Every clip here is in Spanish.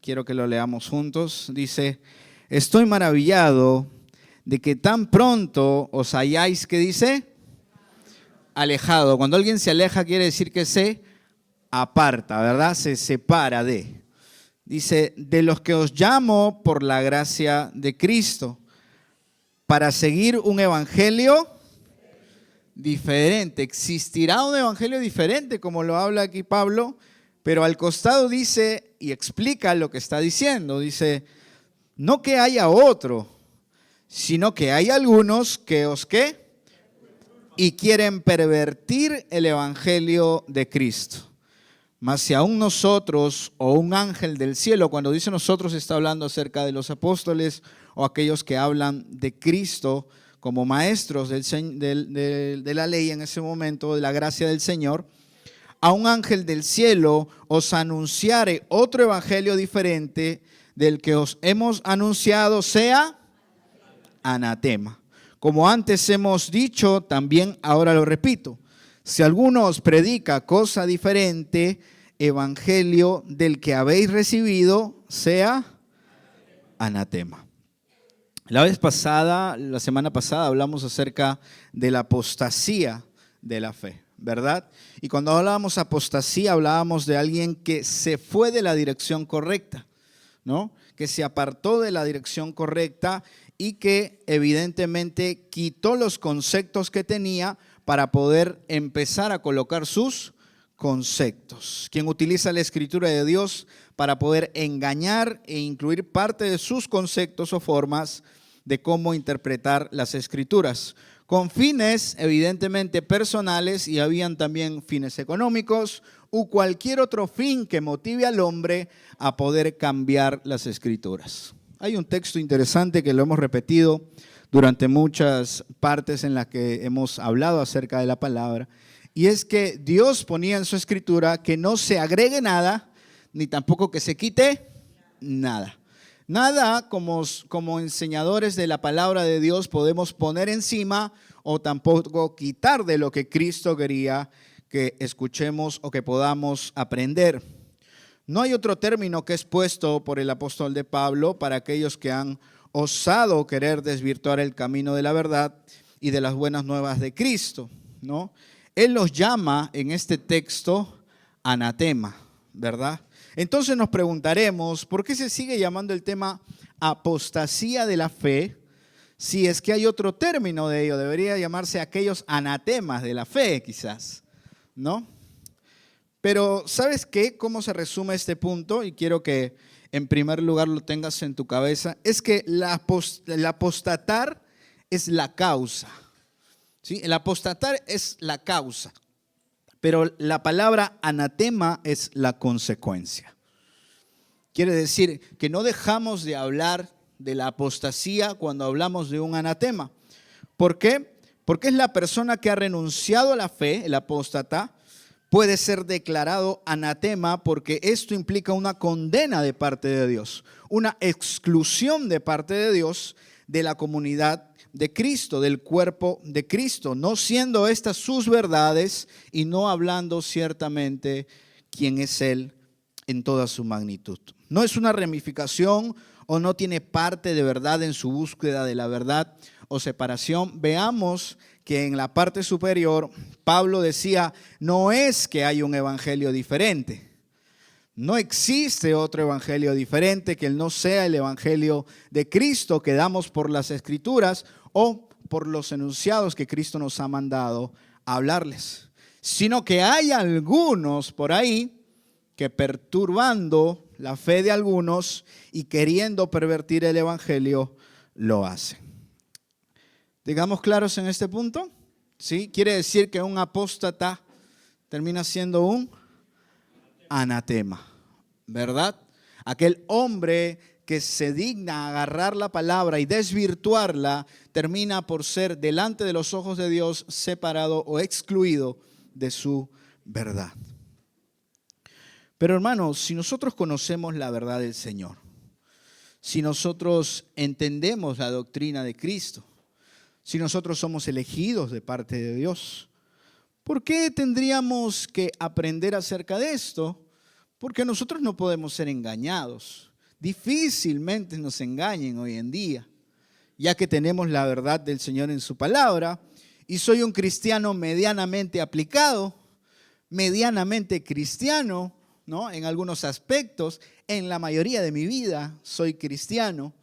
quiero que lo leamos juntos. Dice, estoy maravillado de que tan pronto os hayáis, ¿qué dice? Alejado. Cuando alguien se aleja quiere decir que se aparta, ¿verdad? Se separa de. Dice, de los que os llamo por la gracia de Cristo, para seguir un evangelio diferente. Existirá un evangelio diferente, como lo habla aquí Pablo, pero al costado dice y explica lo que está diciendo. Dice, no que haya otro, sino que hay algunos que os ¿qué? Y quieren pervertir el evangelio de Cristo. Mas si aún nosotros o un ángel del cielo, cuando dice nosotros está hablando acerca de los apóstoles o aquellos que hablan de Cristo como maestros de la ley en ese momento, de la gracia del Señor, a un ángel del cielo os anunciare otro evangelio diferente del que os hemos anunciado, sea anatema. Como antes hemos dicho, también ahora lo repito. Si alguno os predica cosa diferente, evangelio del que habéis recibido, sea anatema. La semana pasada hablamos acerca de la apostasía de la fe, ¿verdad? Y cuando hablábamos apostasía, hablábamos de alguien que se fue de la dirección correcta, ¿no? Que se apartó de la dirección correcta y que evidentemente quitó los conceptos que tenía para poder empezar a colocar sus conceptos. Quien utiliza la escritura de Dios para poder engañar e incluir parte de sus conceptos o formas de cómo interpretar las escrituras, con fines evidentemente personales, y habían también fines económicos u cualquier otro fin que motive al hombre a poder cambiar las escrituras. Hay un texto interesante que lo hemos repetido durante muchas partes en las que hemos hablado acerca de la palabra, y es que Dios ponía en su escritura que no se agregue nada, ni tampoco que se quite nada. Nada como enseñadores de la palabra de Dios podemos poner encima o tampoco quitar de lo que Cristo quería que escuchemos o que podamos aprender. No hay otro término que es puesto por el apóstol de Pablo para aquellos que han osado querer desvirtuar el camino de la verdad y de las buenas nuevas de Cristo, ¿no? Él los llama en este texto anatema, ¿verdad? Entonces nos preguntaremos, ¿por qué se sigue llamando el tema apostasía de la fe? Si es que hay otro término de ello, debería llamarse aquellos anatemas de la fe, quizás, ¿no? Pero, ¿sabes qué? ¿Cómo se resume este punto? Y quiero que en primer lugar lo tengas en tu cabeza. Es que el apostatar es la causa, ¿sí? El apostatar es la causa, pero la palabra anatema es la consecuencia. Quiere decir que no dejamos de hablar de la apostasía cuando hablamos de un anatema. ¿Por qué? Porque es la persona que ha renunciado a la fe, el apóstata, puede ser declarado anatema porque esto implica una condena de parte de Dios, una exclusión de parte de Dios de la comunidad de Cristo, del cuerpo de Cristo, no siendo estas sus verdades y no hablando ciertamente quién es Él en toda su magnitud. No es una ramificación o no tiene parte de verdad en su búsqueda de la verdad o separación. Veamos que en la parte superior Pablo decía, no es que hay un evangelio diferente. No existe otro evangelio diferente que no sea el evangelio de Cristo que damos por las escrituras o por los enunciados que Cristo nos ha mandado a hablarles, sino que hay algunos por ahí que perturbando la fe de algunos y queriendo pervertir el evangelio lo hacen. Digamos claros en este punto, ¿sí? Quiere decir que un apóstata termina siendo un anatema, ¿verdad? Aquel hombre que se digna a agarrar la palabra y desvirtuarla termina por ser delante de los ojos de Dios separado o excluido de su verdad. Pero hermanos, si nosotros conocemos la verdad del Señor, si nosotros entendemos la doctrina de Cristo, si nosotros somos elegidos de parte de Dios, ¿por qué tendríamos que aprender acerca de esto? Porque nosotros no podemos ser engañados. difícilmente nos engañen hoy en día, ya que tenemos la verdad del Señor en su palabra, y soy un cristiano medianamente aplicado, medianamente cristiano, ¿no? En algunos aspectos, en la mayoría de mi vida soy cristiano,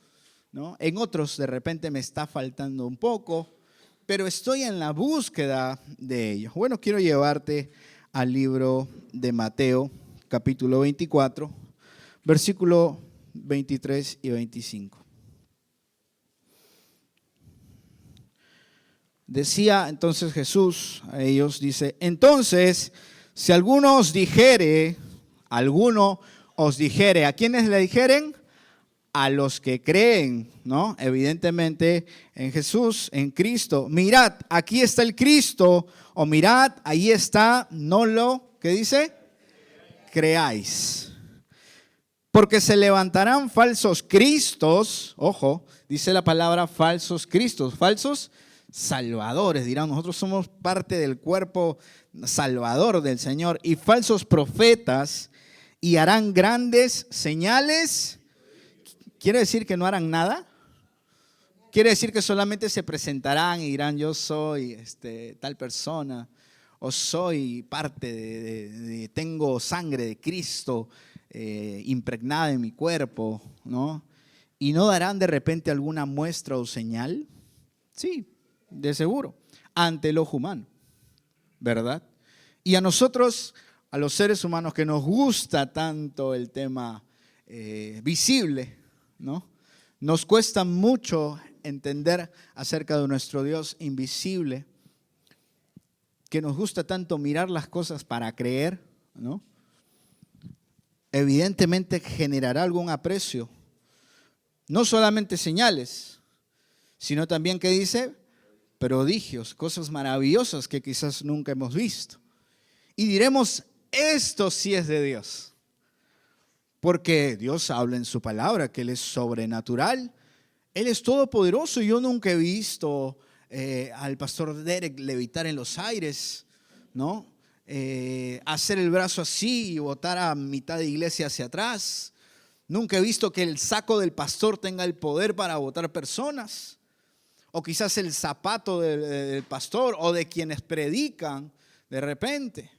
¿no? En otros de repente me está faltando un poco, pero estoy en la búsqueda de ello. Bueno, quiero llevarte al libro de Mateo, capítulo 24, versículo 23 y 25. Decía entonces Jesús a ellos, dice, entonces, si alguno os dijere, ¿a quiénes le dijeren? A los que creen, ¿no? Evidentemente en Jesús, en Cristo. Mirad, aquí está el Cristo, o mirad, ahí está, no lo, ¿qué dice? Creáis. Porque se levantarán falsos cristos, ojo, dice la palabra falsos cristos, falsos salvadores, dirán, nosotros somos parte del cuerpo salvador del Señor, y falsos profetas, y harán grandes señales. ¿Quiere decir que no harán nada? ¿Quiere decir que solamente se presentarán y dirán, yo soy tal persona, o soy parte tengo sangre de Cristo impregnada en mi cuerpo, ¿no? Y no darán de repente alguna muestra o señal? Sí, de seguro, ante el ojo humano, ¿verdad? Y a nosotros, a los seres humanos que nos gusta tanto el tema visible, ¿no? Nos cuesta mucho entender acerca de nuestro Dios invisible, que nos gusta tanto mirar las cosas para creer, ¿no? Evidentemente generará algún aprecio, no solamente señales, sino también, ¿qué dice? Prodigios, cosas maravillosas que quizás nunca hemos visto. Y diremos, esto sí es de Dios. Porque Dios habla en su palabra que Él es sobrenatural. Él es todopoderoso. Yo nunca he visto al pastor Derek levitar en los aires, ¿no? Hacer el brazo así y botar a mitad de iglesia hacia atrás. Nunca he visto que el saco del pastor tenga el poder para botar personas. O quizás el zapato del pastor o de quienes predican de repente,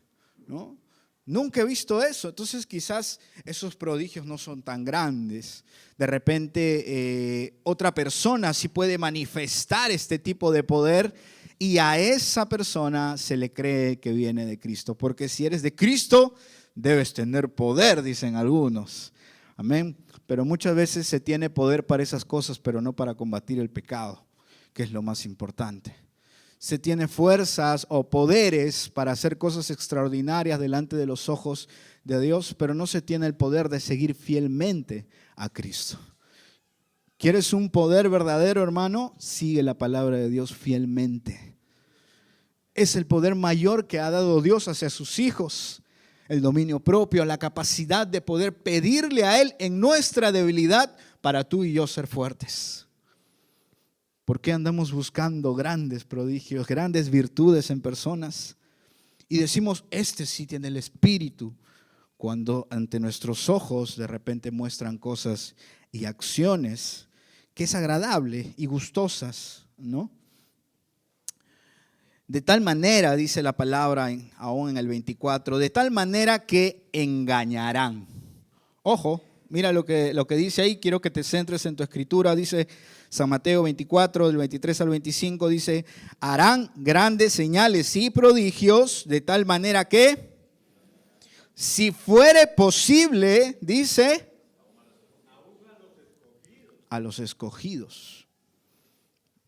¿no? Nunca he visto eso. Entonces quizás esos prodigios no son tan grandes. De repente otra persona sí puede manifestar este tipo de poder y a esa persona se le cree que viene de Cristo. Porque si eres de Cristo, debes tener poder, dicen algunos. Amén. Pero muchas veces se tiene poder para esas cosas, pero no para combatir el pecado, que es lo más importante. Se tiene fuerzas o poderes para hacer cosas extraordinarias delante de los ojos de Dios, pero no se tiene el poder de seguir fielmente a Cristo. ¿Quieres un poder verdadero, hermano? Sigue la palabra de Dios fielmente. Es el poder mayor que ha dado Dios hacia sus hijos. El dominio propio, la capacidad de poder pedirle a Él en nuestra debilidad para tú y yo ser fuertes. ¿Por qué andamos buscando grandes prodigios, grandes virtudes en personas? Y decimos, este sí tiene el Espíritu, cuando ante nuestros ojos de repente muestran cosas y acciones que es agradable y gustosas, ¿no? De tal manera, dice la palabra aún en el 24, de tal manera que engañarán. Ojo, mira lo que dice ahí, quiero que te centres en tu escritura, dice San Mateo 24, del 23 al 25, dice, harán grandes señales y prodigios, de tal manera que, si fuere posible, dice, a los escogidos,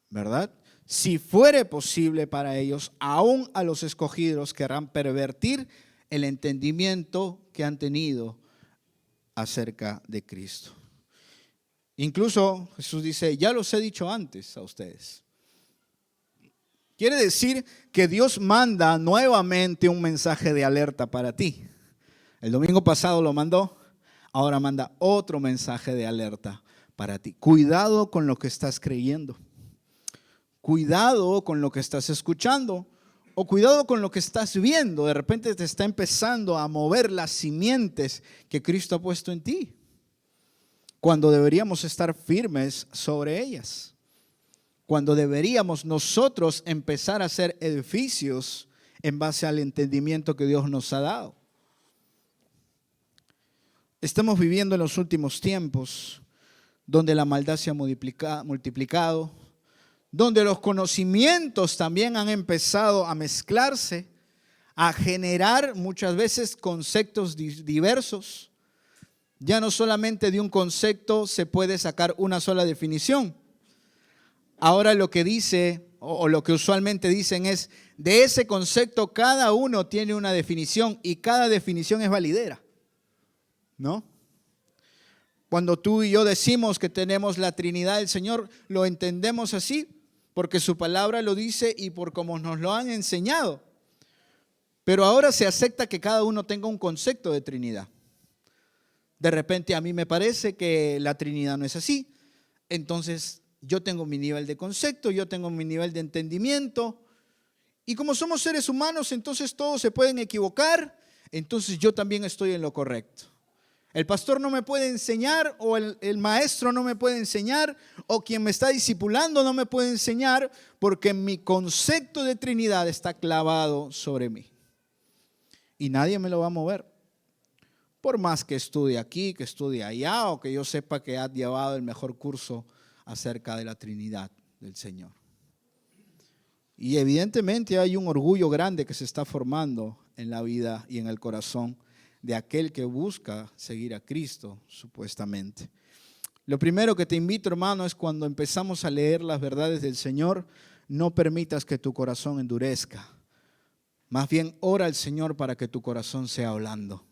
¿verdad? Si fuere posible para ellos, aún a los escogidos querrán pervertir el entendimiento que han tenido acerca de Cristo. Incluso Jesús dice, ya los he dicho antes a ustedes. Quiere decir que Dios manda nuevamente un mensaje de alerta para ti. El domingo pasado lo mandó, ahora manda otro mensaje de alerta para ti. Cuidado con lo que estás creyendo. Cuidado con lo que estás escuchando. O cuidado con lo que estás viendo. De repente te está empezando a mover las simientes que Cristo ha puesto en ti. cuando deberíamos estar firmes sobre ellas, cuando deberíamos nosotros empezar a hacer edificios en base al entendimiento que Dios nos ha dado. Estamos viviendo en los últimos tiempos donde la maldad se ha multiplicado, donde los conocimientos también han empezado a mezclarse, a generar muchas veces conceptos diversos. Ya no solamente de un concepto se puede sacar una sola definición. Ahora lo que dice, o lo que usualmente dicen es, de ese concepto cada uno tiene una definición y cada definición es validera, ¿no? Cuando tú y yo decimos que tenemos la Trinidad del Señor, lo entendemos así, porque su palabra lo dice y por cómo nos lo han enseñado. Pero ahora se acepta que cada uno tenga un concepto de Trinidad. De repente a mí me parece que la Trinidad no es así. Entonces yo tengo mi nivel de concepto, yo tengo mi nivel de entendimiento. Y como somos seres humanos, entonces todos se pueden equivocar. Entonces yo también estoy en lo correcto. El pastor no me puede enseñar, o el maestro no me puede enseñar, o quien me está discipulando no me puede enseñar, porque mi concepto de Trinidad está clavado sobre mí. Y nadie me lo va a mover. Por más que estudie aquí, que estudie allá, o que yo sepa que ha llevado el mejor curso acerca de la Trinidad del Señor. Y evidentemente hay un orgullo grande que se está formando en la vida y en el corazón de aquel que busca seguir a Cristo, supuestamente. Lo primero que te invito, hermano, es cuando empezamos a leer las verdades del Señor, no permitas que tu corazón endurezca. Más bien, ora al Señor para que tu corazón sea blando,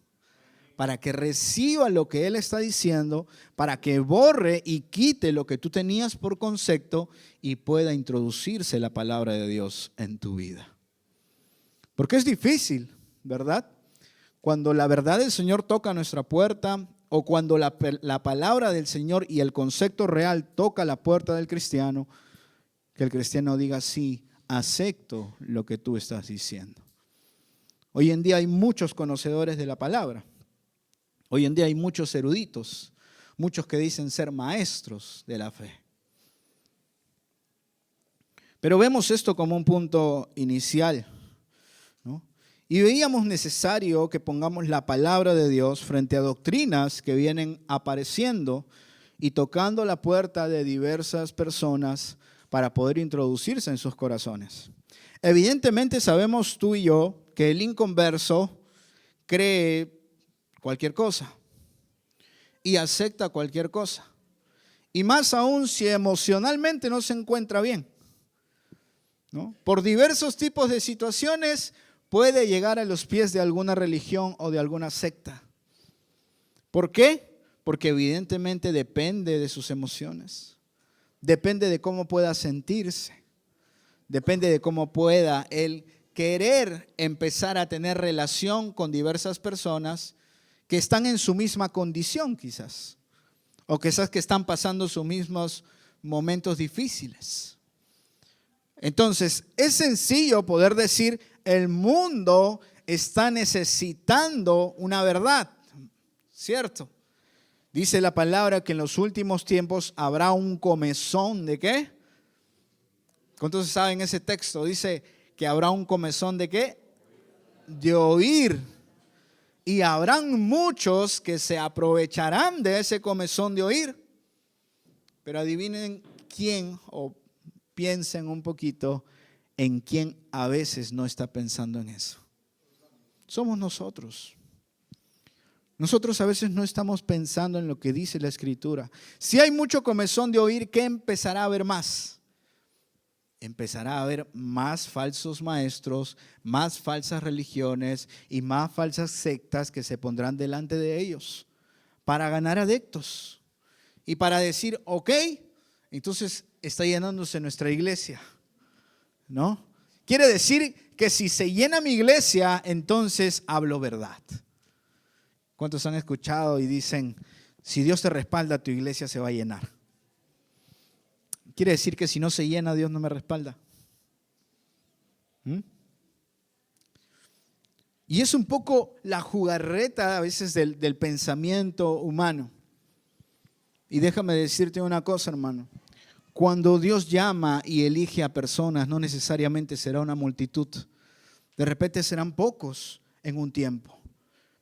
para que reciba lo que Él está diciendo, para que borre y quite lo que tú tenías por concepto y pueda introducirse la palabra de Dios en tu vida. Porque es difícil, ¿verdad? Cuando la verdad del Señor toca nuestra puerta, o cuando la palabra del Señor y el concepto real toca la puerta del cristiano, que el cristiano diga, sí, acepto lo que tú estás diciendo. Hoy en día hay muchos conocedores de la palabra. Hoy en día hay muchos eruditos, muchos que dicen ser maestros de la fe. Pero vemos esto como un punto inicial, ¿no? Y veíamos necesario que pongamos la palabra de Dios frente a doctrinas que vienen apareciendo y tocando la puerta de diversas personas para poder introducirse en sus corazones. Evidentemente sabemos tú y yo que el inconverso cree cualquier cosa y acepta cualquier cosa. Y más aún si emocionalmente no se encuentra bien, ¿no? Por diversos tipos de situaciones puede llegar a los pies de alguna religión o de alguna secta. ¿Por qué? Porque evidentemente depende de sus emociones, depende de cómo pueda sentirse, depende de cómo pueda él querer empezar a tener relación con diversas personas que están en su misma condición quizás, o quizás que están pasando sus mismos momentos difíciles. Entonces, es sencillo poder decir, el mundo está necesitando una verdad, ¿cierto? Dice la palabra que en los últimos tiempos habrá un comezón ¿de qué? ¿Cuántos saben ese texto? Dice que habrá un comezón ¿de qué? De oír. Y habrán muchos que se aprovecharán de ese comezón de oír. Pero adivinen quién, o piensen un poquito en quién a veces no está pensando en eso. Somos nosotros. Nosotros a veces no estamos pensando en lo que dice la Escritura. Si hay mucho comezón de oír, ¿qué empezará a haber más? Empezará a haber más falsos maestros, más falsas religiones y más falsas sectas que se pondrán delante de ellos para ganar adeptos y para decir, ok, entonces está llenándose nuestra iglesia, ¿no? Quiere decir que si se llena mi iglesia, entonces hablo verdad. ¿Cuántos han escuchado y dicen, si Dios te respalda, tu iglesia se va a llenar? Quiere decir que si no se llena, Dios no me respalda. Y es un poco la jugarreta a veces del pensamiento humano. Y déjame decirte una cosa, hermano. Cuando Dios llama y elige a personas, no necesariamente será una multitud. De repente serán pocos en un tiempo.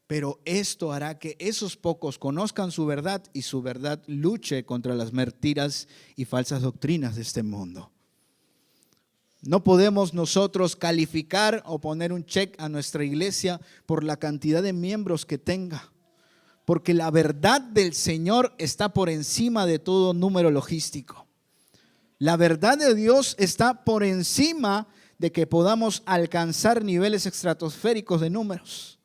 Pero esto hará que esos pocos conozcan su verdad y su verdad luche contra las mentiras y falsas doctrinas de este mundo. No podemos nosotros calificar o poner un check a nuestra iglesia por la cantidad de miembros que tenga. Porque la verdad del Señor está por encima de todo número logístico. La verdad de Dios está por encima de que podamos alcanzar niveles estratosféricos de números.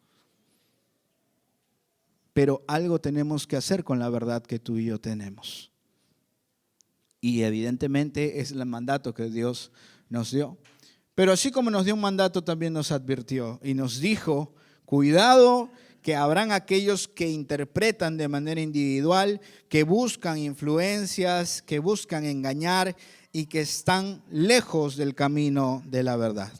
Pero algo tenemos que hacer con la verdad que tú y yo tenemos. Y evidentemente es el mandato que Dios nos dio. Pero así como nos dio un mandato, también nos advirtió y nos dijo, cuidado, que habrán aquellos que interpretan de manera individual, que buscan influencias, que buscan engañar y que están lejos del camino de la verdad.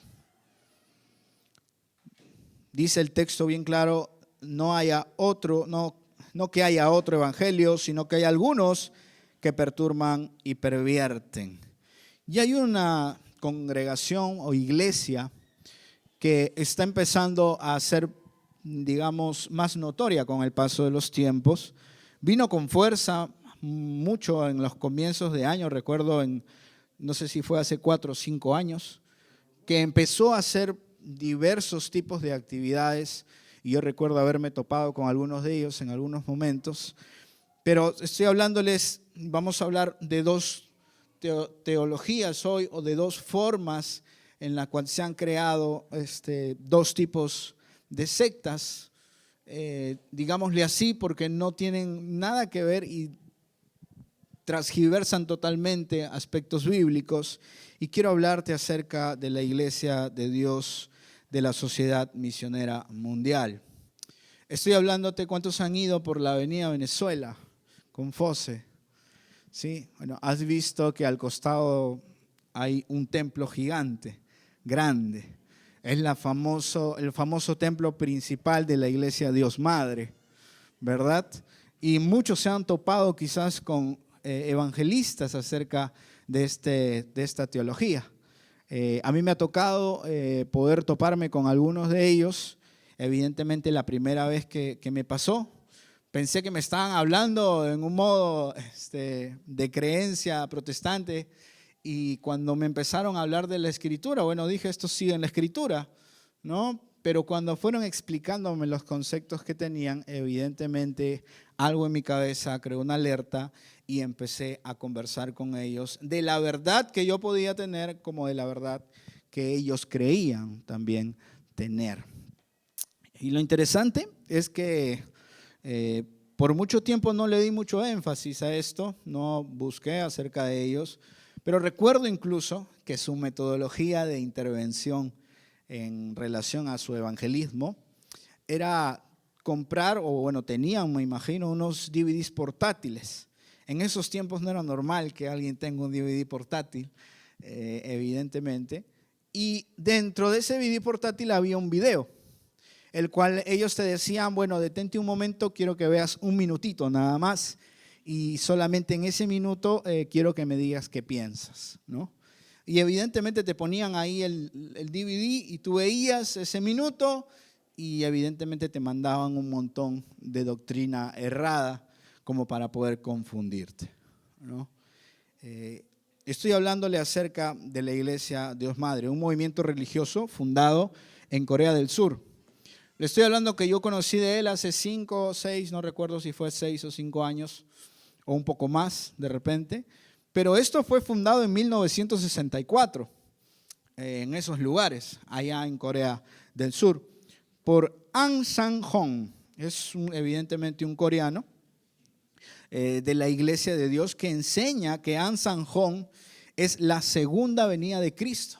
Dice el texto bien claro, no que haya otro evangelio, sino que hay algunos que perturban y pervierten. Y hay una congregación o iglesia que está empezando a ser, digamos, más notoria con el paso de los tiempos. Vino con fuerza mucho en los comienzos de año, recuerdo no sé si fue hace 4 o 5 años, que empezó a hacer diversos tipos de actividades y yo recuerdo haberme topado con algunos de ellos en algunos momentos, pero vamos a hablar de 2 teologías hoy o de 2 formas en las cuales se han creado 2 tipos de sectas, digámosle así, porque no tienen nada que ver y transgiversan totalmente aspectos bíblicos. Y quiero hablarte acerca de la Iglesia de Dios de la Sociedad Misionera Mundial. Estoy hablándote cuántos han ido por la avenida Venezuela con Fose. ¿Sí? Bueno, has visto que al costado hay un templo gigante, grande. Es el famoso templo principal de la Iglesia Dios Madre, ¿verdad? Y muchos se han topado quizás con evangelistas acerca de esta teología. A mí me ha tocado poder toparme con algunos de ellos. Evidentemente la primera vez que me pasó, pensé que me estaban hablando en un modo de creencia protestante y cuando me empezaron a hablar de la Escritura, bueno, dije, esto sigue en la Escritura, ¿no? Pero cuando fueron explicándome los conceptos que tenían, evidentemente algo en mi cabeza creó una alerta y empecé a conversar con ellos de la verdad que yo podía tener como de la verdad que ellos creían también tener. Y lo interesante es que por mucho tiempo no le di mucho énfasis a esto, no busqué acerca de ellos, pero recuerdo incluso que su metodología de intervención en relación a su evangelismo era comprar, o bueno, tenían, me imagino, unos DVDs portátiles. En esos tiempos no era normal que alguien tenga un DVD portátil, evidentemente, y dentro de ese DVD portátil había un video, el cual ellos te decían, bueno, detente un momento, quiero que veas un minutito nada más, y solamente en ese minuto quiero que me digas qué piensas, ¿no? Y evidentemente te ponían ahí el DVD y tú veías ese minuto y evidentemente te mandaban un montón de doctrina errada como para poder confundirte, ¿no? Estoy hablándole acerca de la Iglesia Dios Madre, un movimiento religioso fundado en Corea del Sur. Le estoy hablando que yo conocí de él hace 5 o 6, no recuerdo si fue 6 o 5 años o un poco más de repente. Pero esto fue fundado en 1964, en esos lugares, allá en Corea del Sur, por An Sang-hong. Es evidentemente un coreano de la Iglesia de Dios que enseña que An Sang-hong es la segunda venida de Cristo.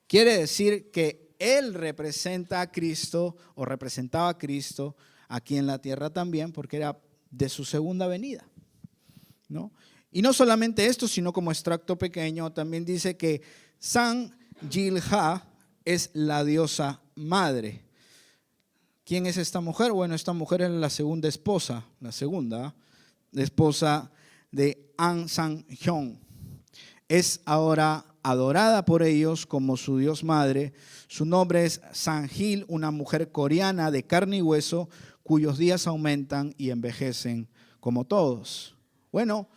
Quiere decir que él representa a Cristo o representaba a Cristo aquí en la tierra también porque era de su segunda venida, ¿no? Y no solamente esto, sino como extracto pequeño, también dice que San Gil-ha es la diosa madre. ¿Quién es esta mujer? Bueno, esta mujer es la segunda esposa, la segunda esposa de An Sang-hyun. Es ahora adorada por ellos como su dios madre. Su nombre es Sang-hil, una mujer coreana de carne y hueso, cuyos días aumentan y envejecen como todos. Bueno,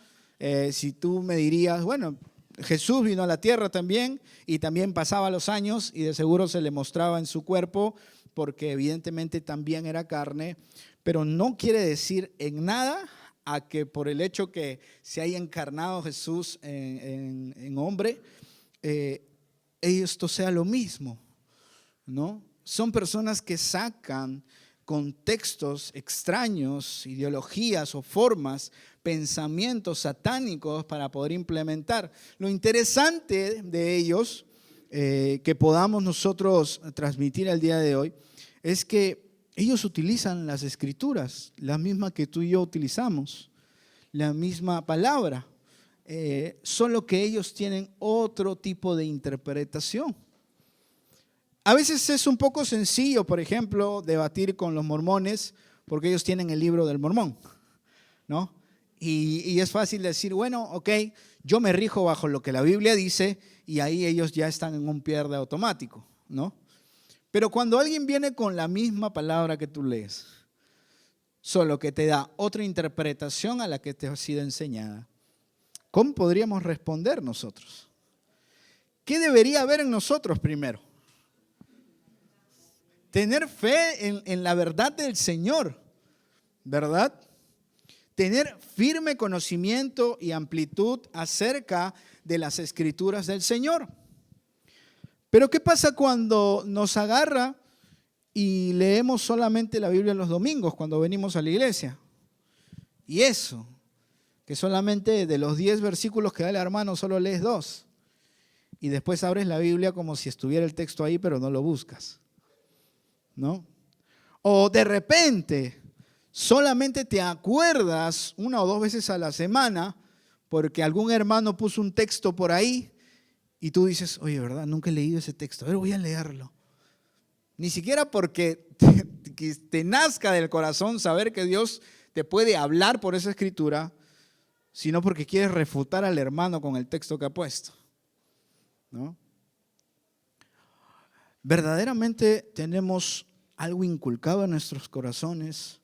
si tú me dirías, bueno, Jesús vino a la tierra también y también pasaba los años y de seguro se le mostraba en su cuerpo porque evidentemente también era carne, pero no quiere decir en nada a que por el hecho que se haya encarnado Jesús en hombre, esto sea lo mismo, ¿no? Son personas que sacan contextos extraños, ideologías o formas, pensamientos satánicos para poder implementar. Lo interesante de ellos, que podamos nosotros transmitir el día de hoy, es que ellos utilizan las escrituras, la misma que tú y yo utilizamos, la misma palabra, solo que ellos tienen otro tipo de interpretación. A veces es un poco sencillo, por ejemplo, debatir con los mormones porque ellos tienen el libro del mormón, ¿no? Y es fácil decir, bueno, ok, yo me rijo bajo lo que la Biblia dice y ahí ellos ya están en un pierde automático, ¿no? Pero cuando alguien viene con la misma palabra que tú lees, solo que te da otra interpretación a la que te ha sido enseñada, ¿cómo podríamos responder nosotros? ¿Qué debería haber en nosotros primero? Tener fe en la verdad del Señor, ¿verdad? Tener firme conocimiento y amplitud acerca de las escrituras del Señor. Pero ¿qué pasa cuando nos agarra y leemos solamente la Biblia los domingos cuando venimos a la iglesia? Y eso, que solamente de los 10 versículos que da el hermano solo lees 2. Y después abres la Biblia como si estuviera el texto ahí, pero no lo buscas, ¿no? O de repente solamente te acuerdas 1 o 2 veces a la semana porque algún hermano puso un texto por ahí y tú dices, oye, ¿verdad? Nunca he leído ese texto, a ver, voy a leerlo. Ni siquiera porque te nazca del corazón saber que Dios te puede hablar por esa escritura, sino porque quieres refutar al hermano con el texto que ha puesto, ¿no? Verdaderamente tenemos algo inculcado en nuestros corazones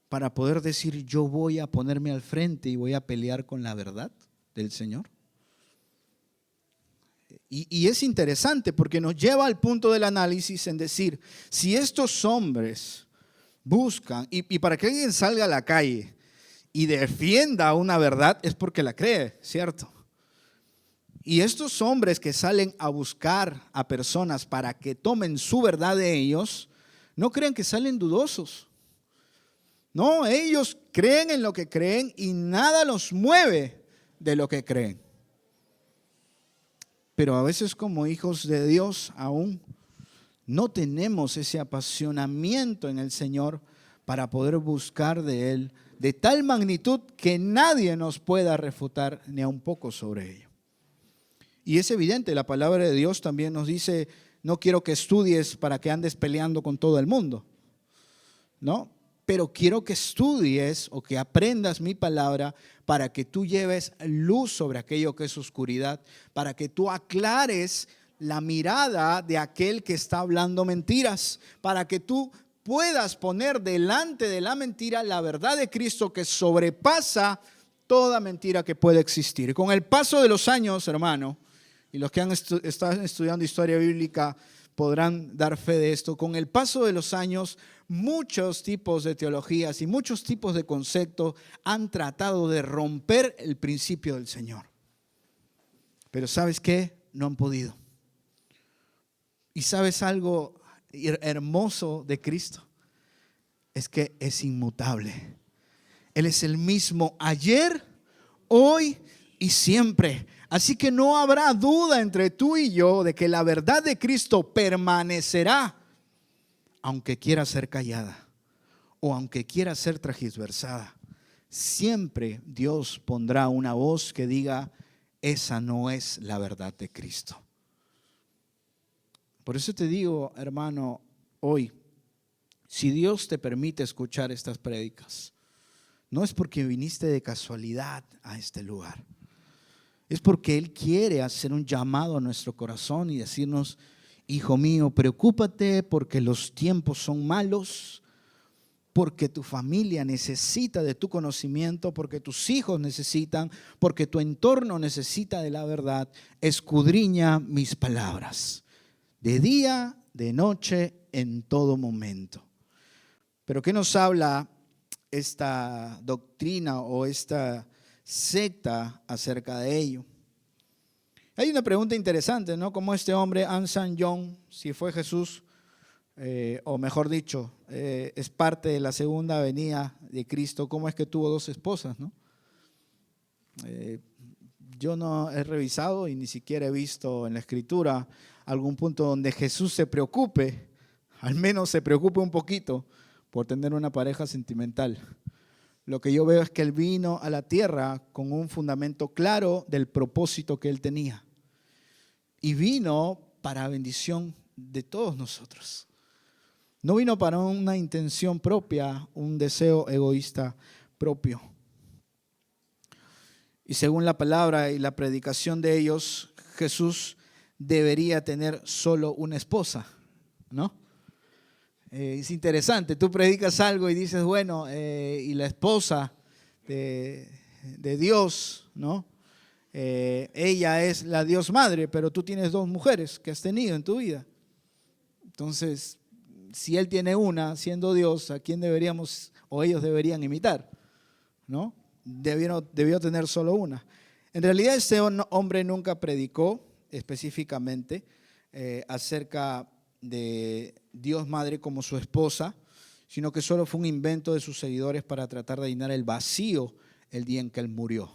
para poder decir, yo voy a ponerme al frente y voy a pelear con la verdad del Señor. Y es interesante porque nos lleva al punto del análisis en decir, si estos hombres buscan, y para que alguien salga a la calle y defienda una verdad es porque la cree, ¿cierto? Y estos hombres que salen a buscar a personas para que tomen su verdad de ellos, no crean que salen dudosos. No, ellos creen en lo que creen y nada los mueve de lo que creen. Pero a veces como hijos de Dios aún no tenemos ese apasionamiento en el Señor para poder buscar de Él de tal magnitud que nadie nos pueda refutar ni a un poco sobre ello. Y es evidente, la palabra de Dios también nos dice, no quiero que estudies para que andes peleando con todo el mundo, ¿no? Pero quiero que estudies o que aprendas mi palabra para que tú lleves luz sobre aquello que es oscuridad, para que tú aclares la mirada de aquel que está hablando mentiras, para que tú puedas poner delante de la mentira la verdad de Cristo que sobrepasa toda mentira que puede existir. Y con el paso de los años, hermano, y los que están estudiando historia bíblica podrán dar fe de esto, con el paso de los años, muchos tipos de teologías y muchos tipos de conceptos han tratado de romper el principio del Señor. Pero ¿sabes qué? No han podido. ¿Y sabes algo hermoso de Cristo? Es que es inmutable. Él es el mismo ayer, hoy y siempre. Así que no habrá duda entre tú y yo de que la verdad de Cristo permanecerá, aunque quiera ser callada o aunque quiera ser transversada. Siempre Dios pondrá una voz que diga, esa no es la verdad de Cristo. Por eso te digo, hermano, hoy, si Dios te permite escuchar estas prédicas, no es porque viniste de casualidad a este lugar. Es porque Él quiere hacer un llamado a nuestro corazón y decirnos: hijo mío, preocúpate porque los tiempos son malos, porque tu familia necesita de tu conocimiento, porque tus hijos necesitan, porque tu entorno necesita de la verdad. Escudriña mis palabras, de día, de noche, en todo momento. Pero ¿qué nos habla esta doctrina o esta secta acerca de ello? Hay una pregunta interesante, ¿no? Como este hombre, An San Yong, si fue Jesús, o mejor dicho, es parte de la segunda venida de Cristo, ¿cómo es que tuvo dos esposas, no? Yo no he revisado y ni siquiera he visto en la Escritura algún punto donde Jesús se preocupe, al menos se preocupe un poquito por tener una pareja sentimental. Lo que yo veo es que Él vino a la tierra con un fundamento claro del propósito que Él tenía. Y vino para bendición de todos nosotros. No vino para una intención propia, un deseo egoísta propio. Y según la palabra y la predicación de ellos, Jesús debería tener solo una esposa, ¿no? Es interesante, tú predicas algo y dices, bueno, y la esposa de Dios, ¿no? Ella es la Dios Madre, pero tú tienes dos mujeres que has tenido en tu vida. Entonces, si Él tiene una, siendo Dios, ¿a quién deberíamos o ellos deberían imitar? ¿No? Debió tener solo una. En realidad, este hombre nunca predicó específicamente acerca de Dios Madre como su esposa, sino que solo fue un invento de sus seguidores para tratar de llenar el vacío el día en que Él murió,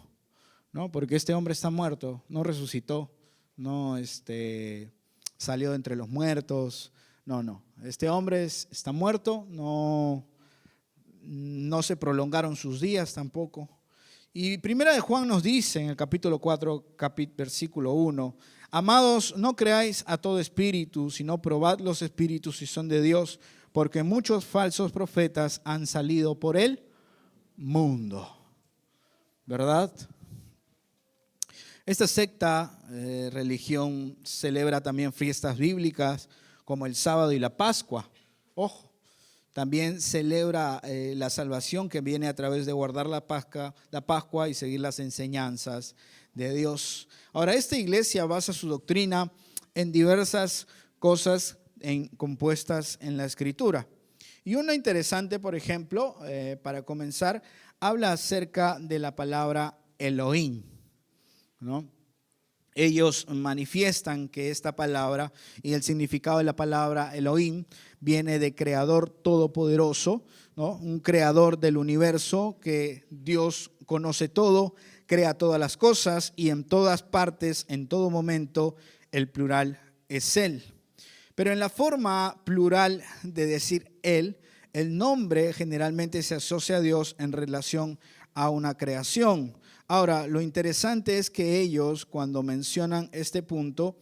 ¿no? Porque este hombre está muerto, no resucitó, no salió de entre los muertos, no. Este hombre está muerto, no se prolongaron sus días tampoco. Y Primera de Juan nos dice en el capítulo 4, versículo 1, amados, no creáis a todo espíritu, sino probad los espíritus si son de Dios, porque muchos falsos profetas han salido por el mundo. ¿Verdad? Esta secta, religión, celebra también fiestas bíblicas como el sábado y la Pascua. Ojo. También celebra la salvación que viene a través de guardar la Pascua y seguir las enseñanzas de Dios. Ahora, esta iglesia basa su doctrina en diversas cosas compuestas en la Escritura. Y una interesante, por ejemplo, para comenzar, habla acerca de la palabra Elohim, ¿no? Ellos manifiestan que esta palabra y el significado de la palabra Elohim viene de creador todopoderoso, ¿no? Un creador del universo, que Dios conoce todo, crea todas las cosas y en todas partes, en todo momento, el plural es Él. Pero en la forma plural de decir Él, el nombre generalmente se asocia a Dios en relación a una creación. Ahora, lo interesante es que ellos, cuando mencionan este punto,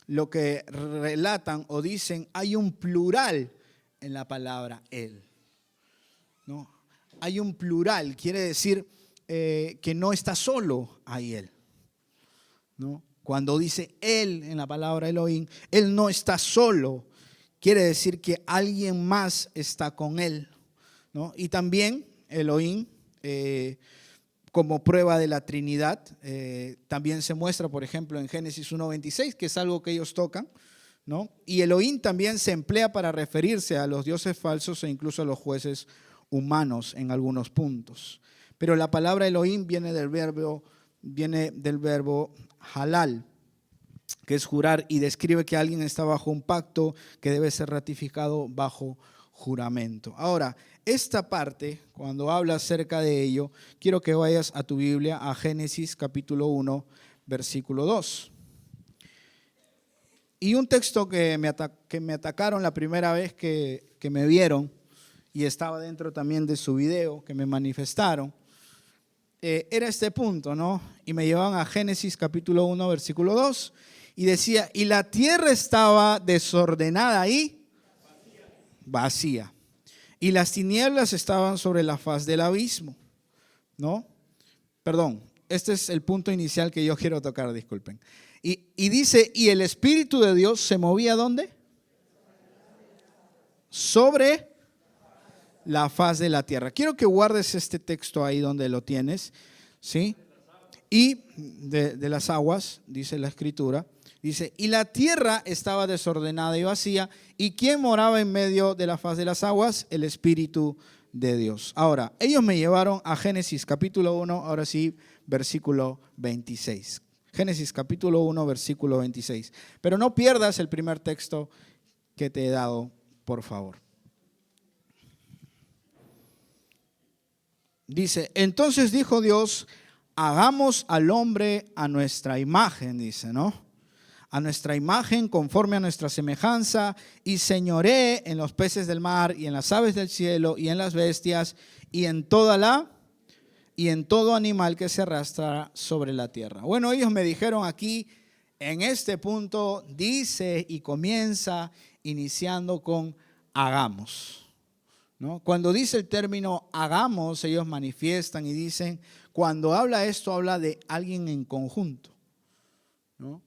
lo que relatan o dicen, hay un plural en la palabra Él, ¿no? Hay un plural, quiere decir que no está solo ahí Él, ¿no? Cuando dice Él en la palabra Elohim, Él no está solo, quiere decir que alguien más está con Él, ¿no? Y también Elohim, como prueba de la Trinidad, también se muestra, por ejemplo, en Génesis 1:26, que es algo que ellos tocan, ¿no? Y Elohim también se emplea para referirse a los dioses falsos e incluso a los jueces humanos en algunos puntos. Pero la palabra Elohim viene del verbo halal, que es jurar, y describe que alguien está bajo un pacto que debe ser ratificado bajo juramento. Ahora, esta parte, cuando habla acerca de ello, quiero que vayas a tu Biblia, a Génesis capítulo 1, versículo 2. Y un texto que me atacaron la primera vez que me vieron, y estaba dentro también de su video, que me manifestaron, era este punto, ¿no? Y me llevaban a Génesis capítulo 1, versículo 2, y decía, y la tierra estaba desordenada y vacía. Y las tinieblas estaban sobre la faz del abismo. ¿no? Perdón, este es el punto inicial que yo quiero tocar, disculpen. Y dice, y el Espíritu de Dios se movía ¿dónde? Sobre la faz de la tierra. Quiero que guardes este texto ahí donde lo tienes, ¿sí? Y de las aguas, dice la Escritura, dice, y la tierra estaba desordenada y vacía, ¿y quién moraba en medio de la faz de las aguas? El Espíritu de Dios. Ahora, ellos me llevaron a Génesis capítulo 1, ahora sí, versículo 26. Génesis capítulo 1, versículo 26. Pero no pierdas el primer texto que te he dado, por favor. Dice, entonces dijo Dios, hagamos al hombre a nuestra imagen, dice, ¿no? A nuestra imagen, conforme a nuestra semejanza, y señoree en los peces del mar, y en las aves del cielo, y en las bestias, y en todo animal que se arrastra sobre la tierra. Bueno, ellos me dijeron aquí, en este punto, dice y comienza iniciando con hagamos, ¿no? Cuando dice el término hagamos, ellos manifiestan y dicen, cuando habla esto, habla de alguien en conjunto, ¿no?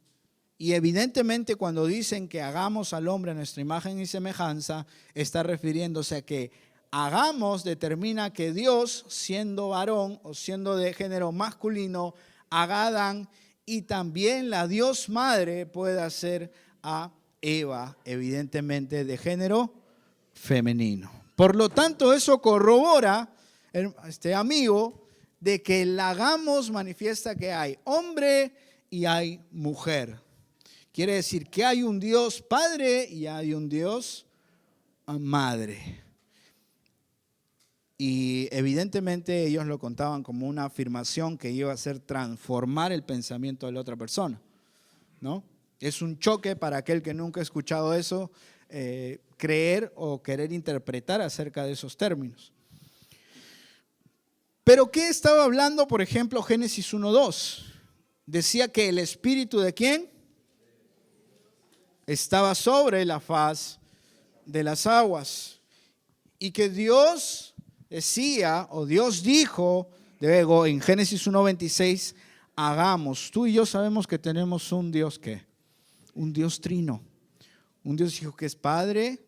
Y evidentemente cuando dicen que hagamos al hombre a nuestra imagen y semejanza, está refiriéndose a que hagamos determina que Dios, siendo varón o siendo de género masculino, haga a Adán, y también la Dios Madre puede hacer a Eva, evidentemente de género femenino. Por lo tanto, eso corrobora, amigo, de que el hagamos manifiesta que hay hombre y hay mujer. Quiere decir que hay un Dios Padre y hay un Dios Madre. Y evidentemente ellos lo contaban como una afirmación que iba a hacer transformar el pensamiento de la otra persona, ¿no? Es un choque para aquel que nunca ha escuchado eso, creer o querer interpretar acerca de esos términos. Pero ¿qué estaba hablando, por ejemplo, Génesis 1:2? Decía que el Espíritu ¿de quién? Estaba sobre la faz de las aguas. Y que Dios decía, o Dios dijo, luego en Génesis 1:26, hagamos. Tú y yo sabemos que tenemos un Dios, ¿qué? Un Dios trino. Un Dios Hijo que es Padre,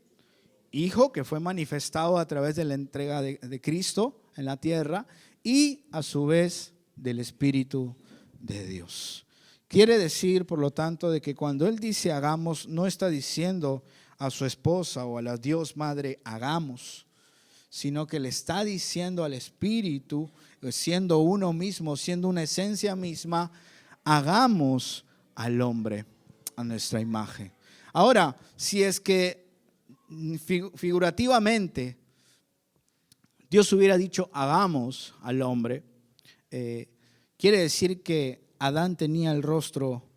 Hijo que fue manifestado a través de la entrega de Cristo en la tierra y a su vez del Espíritu de Dios. Quiere decir, por lo tanto, de que cuando Él dice hagamos, no está diciendo a su esposa o a la Dios Madre hagamos, sino que le está diciendo al Espíritu, siendo uno mismo, siendo una esencia misma, hagamos al hombre a nuestra imagen. Ahora, si es que figurativamente Dios hubiera dicho hagamos al hombre, quiere decir que Adán tenía el rostro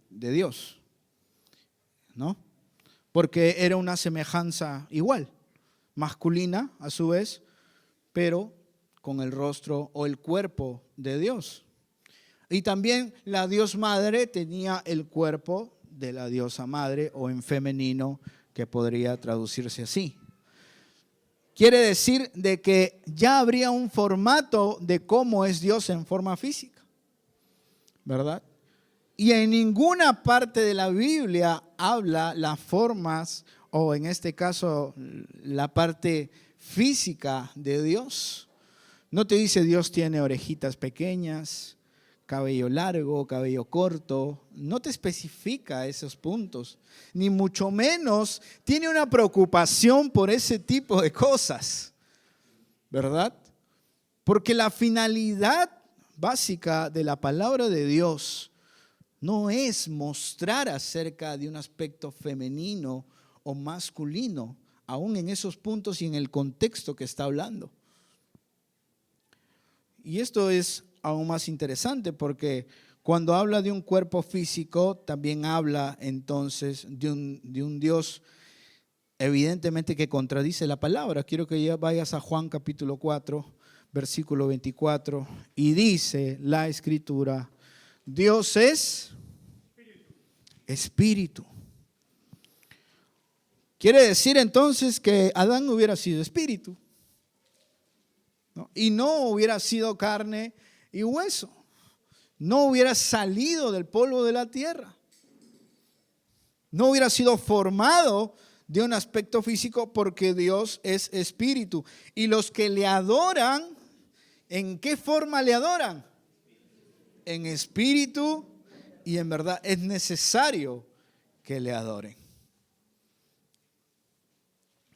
de Dios, ¿no? Porque era una semejanza igual, masculina a su vez, pero con el rostro o el cuerpo de Dios. Y también la Dios Madre tenía el cuerpo de la diosa madre, o en femenino, que podría traducirse así. Quiere decir de que ya habría un formato de cómo es Dios en forma física, ¿verdad? Y en ninguna parte de la Biblia habla las formas, o en este caso la parte física de Dios. No te dice Dios tiene orejitas pequeñas, cabello largo, cabello corto. No te especifica esos puntos, ni mucho menos tiene una preocupación por ese tipo de cosas, ¿verdad? Porque la finalidad básica de la palabra de Dios no es mostrar acerca de un aspecto femenino o masculino, aún en esos puntos y en el contexto que está hablando. Y esto es aún más interesante porque cuando habla de un cuerpo físico, también habla entonces de un Dios evidentemente que contradice la palabra. Quiero que ya vayas a Juan capítulo 4, versículo 24, y dice la Escritura, Dios es Espíritu. Quiere decir entonces que Adán hubiera sido espíritu, ¿no? Y no hubiera sido carne y hueso. No hubiera salido del polvo de la tierra. No hubiera sido formado de un aspecto físico, porque Dios es espíritu. Y los que le adoran, ¿en qué forma le adoran? En espíritu y en verdad. Es necesario que le adoren.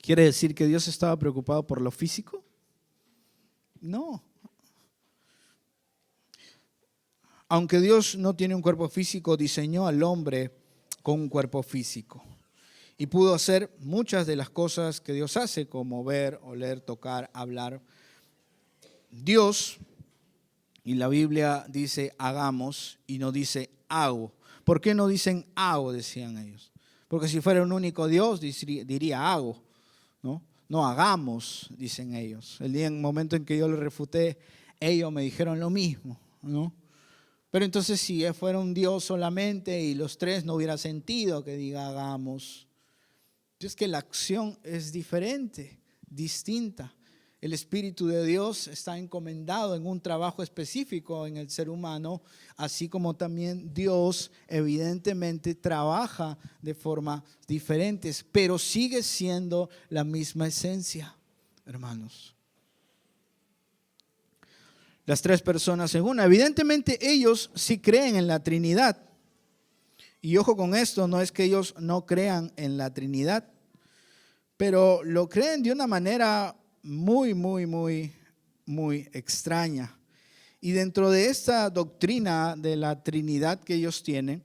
¿Quiere decir que Dios estaba preocupado por lo físico? No. Aunque Dios no tiene un cuerpo físico, diseñó al hombre con un cuerpo físico. Y pudo hacer muchas de las cosas que Dios hace, como ver, oler, tocar, hablar. Dios, y la Biblia dice hagamos y no dice hago. ¿Por qué no dicen hago? Decían ellos. Porque si fuera un único Dios, diría hago. No hagamos, dicen ellos. El momento en que yo les refuté, ellos me dijeron lo mismo, ¿no? Pero entonces si fuera un Dios solamente y los tres, no hubiera sentido que diga hagamos. Es que la acción es diferente, distinta. El Espíritu de Dios está encomendado en un trabajo específico en el ser humano, así como también Dios evidentemente trabaja de forma diferentes, pero sigue siendo la misma esencia, hermanos. Las tres personas en una. Evidentemente ellos sí creen en la Trinidad. Y ojo con esto, no es que ellos no crean en la Trinidad, pero lo creen de una manera muy extraña. Y dentro de esta doctrina de la Trinidad que ellos tienen,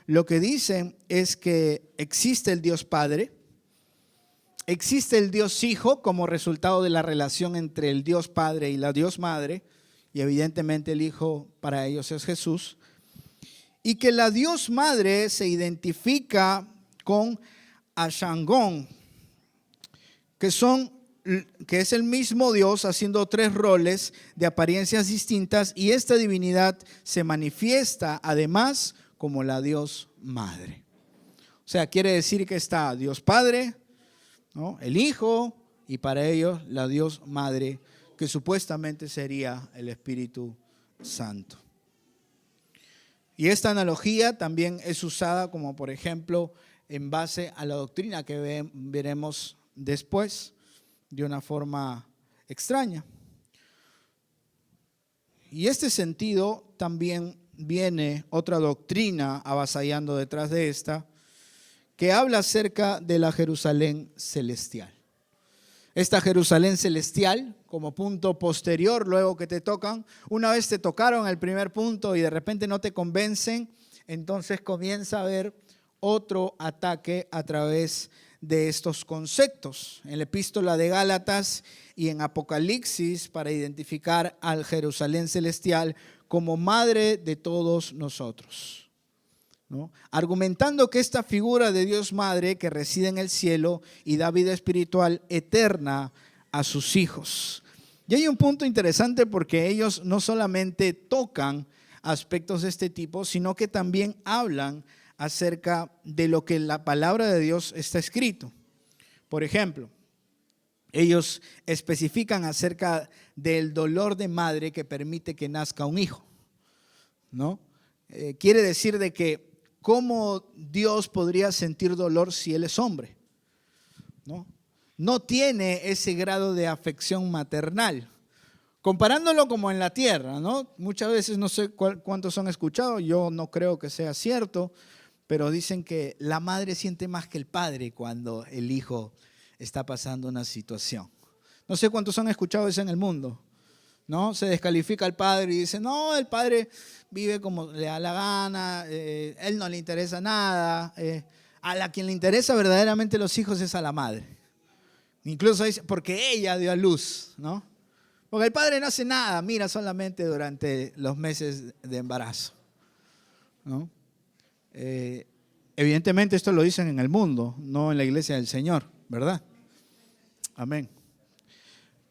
lo que dicen es que existe el Dios Padre, existe el Dios Hijo como resultado de la relación entre el Dios Padre y la Dios Madre, y evidentemente el Hijo para ellos es Jesús, y que la Dios Madre se identifica con Ashangón, que es el mismo Dios haciendo tres roles de apariencias distintas, y esta divinidad se manifiesta además como la Dios Madre. O sea, quiere decir que está Dios Padre, ¿no?, el Hijo, y para ellos la Dios Madre, que supuestamente sería el Espíritu Santo. Y esta analogía también es usada como, por ejemplo, en base a la doctrina que veremos después, de una forma extraña. Y este sentido también viene otra doctrina avasallando detrás de esta, que habla acerca de la Jerusalén celestial. Esta Jerusalén celestial, como punto posterior, luego que te tocan, una vez te tocaron el primer punto y de repente no te convencen, entonces comienza a haber otro ataque a través de estos conceptos. En la epístola de Gálatas y en Apocalipsis, para identificar al Jerusalén celestial como madre de todos nosotros, ¿no?, argumentando que esta figura de Dios Madre que reside en el cielo y da vida espiritual eterna a sus hijos. Y hay un punto interesante, porque ellos no solamente tocan aspectos de este tipo, sino que también hablan acerca de lo que en la palabra de Dios está escrito. Por ejemplo, ellos especifican acerca del dolor de madre que permite que nazca un hijo, ¿no? Quiere decir de que cómo Dios podría sentir dolor si Él es hombre, ¿no? No tiene ese grado de afección maternal. Comparándolo como en la tierra, ¿no? Muchas veces, no sé cuántos han escuchado, yo no creo que sea cierto, pero dicen que la madre siente más que el padre cuando el hijo está pasando una situación. No sé cuántos han escuchado eso en el mundo, ¿no? Se descalifica al padre y dice, no, el padre vive como le da la gana, él no le interesa nada. A quien le interesa verdaderamente los hijos es a la madre. Incluso dice, porque ella dio a luz, ¿no? Porque el padre no hace nada, mira solamente durante los meses de embarazo, ¿no? Evidentemente esto lo dicen en el mundo, no en la iglesia del Señor, ¿verdad? Amén.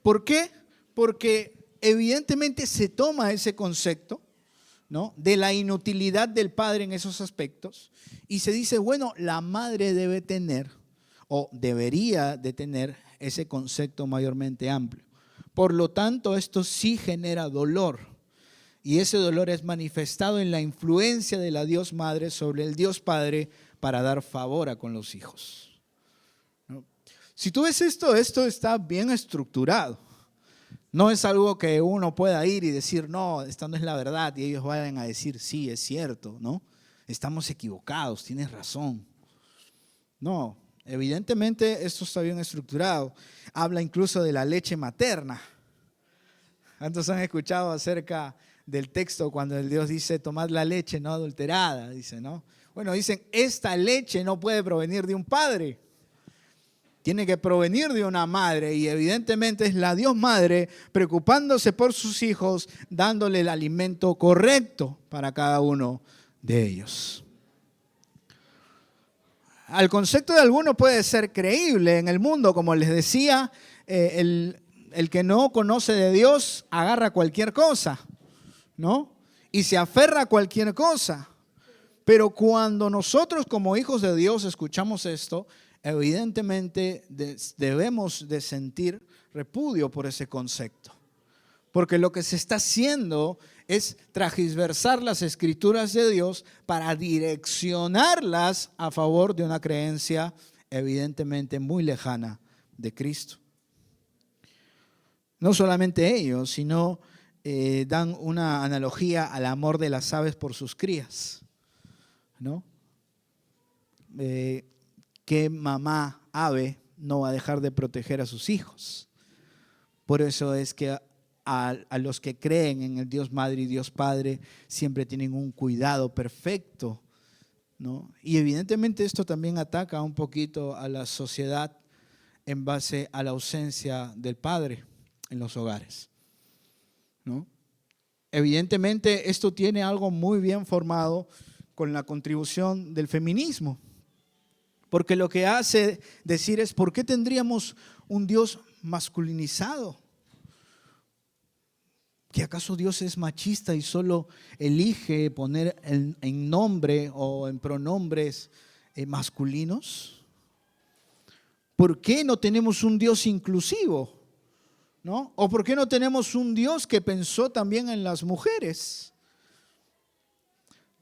¿Por qué? Porque evidentemente se toma ese concepto, ¿no?, de la inutilidad del padre en esos aspectos, y se dice, bueno, la madre debe tener o debería de tener ese concepto mayormente amplio. Por lo tanto, esto sí genera dolor. Y ese dolor es manifestado en la influencia de la Dios Madre sobre el Dios Padre para dar favor a con los hijos. ¿No? Si tú ves esto está bien estructurado. No es algo que uno pueda ir y decir, no, esta no es la verdad, y ellos vayan a decir, sí, es cierto, ¿no? Estamos equivocados, tienes razón. No, evidentemente esto está bien estructurado. Habla incluso de la leche materna. ¿Cuántos han escuchado acerca del texto cuando el Dios dice, tomad la leche no adulterada? Dice, ¿no? Bueno, dicen, esta leche no puede provenir de un padre. Tiene que provenir de una madre, y evidentemente es la Dios Madre preocupándose por sus hijos, dándole el alimento correcto para cada uno de ellos. Al concepto de algunos puede ser creíble en el mundo, como les decía, el que no conoce de Dios agarra cualquier cosa, ¿no? Y se aferra a cualquier cosa. Pero cuando nosotros como hijos de Dios escuchamos esto, evidentemente debemos de sentir repudio por ese concepto. Porque lo que se está haciendo es transversar las escrituras de Dios para direccionarlas a favor de una creencia evidentemente muy lejana de Cristo. No solamente ellos, sino dan una analogía al amor de las aves por sus crías, ¿no? ¿Qué mamá ave no va a dejar de proteger a sus hijos? Por eso es que a los que creen en el Dios Madre y Dios Padre siempre tienen un cuidado perfecto, ¿no? Y evidentemente esto también ataca un poquito a la sociedad en base a la ausencia del padre en los hogares, ¿no? Evidentemente esto tiene algo muy bien formado con la contribución del feminismo. Porque lo que hace decir es, ¿por qué tendríamos un Dios masculinizado? ¿Que acaso Dios es machista y solo elige poner en nombre o en pronombres masculinos? ¿Por qué no tenemos un Dios inclusivo? ¿No? ¿O por qué no tenemos un Dios que pensó también en las mujeres?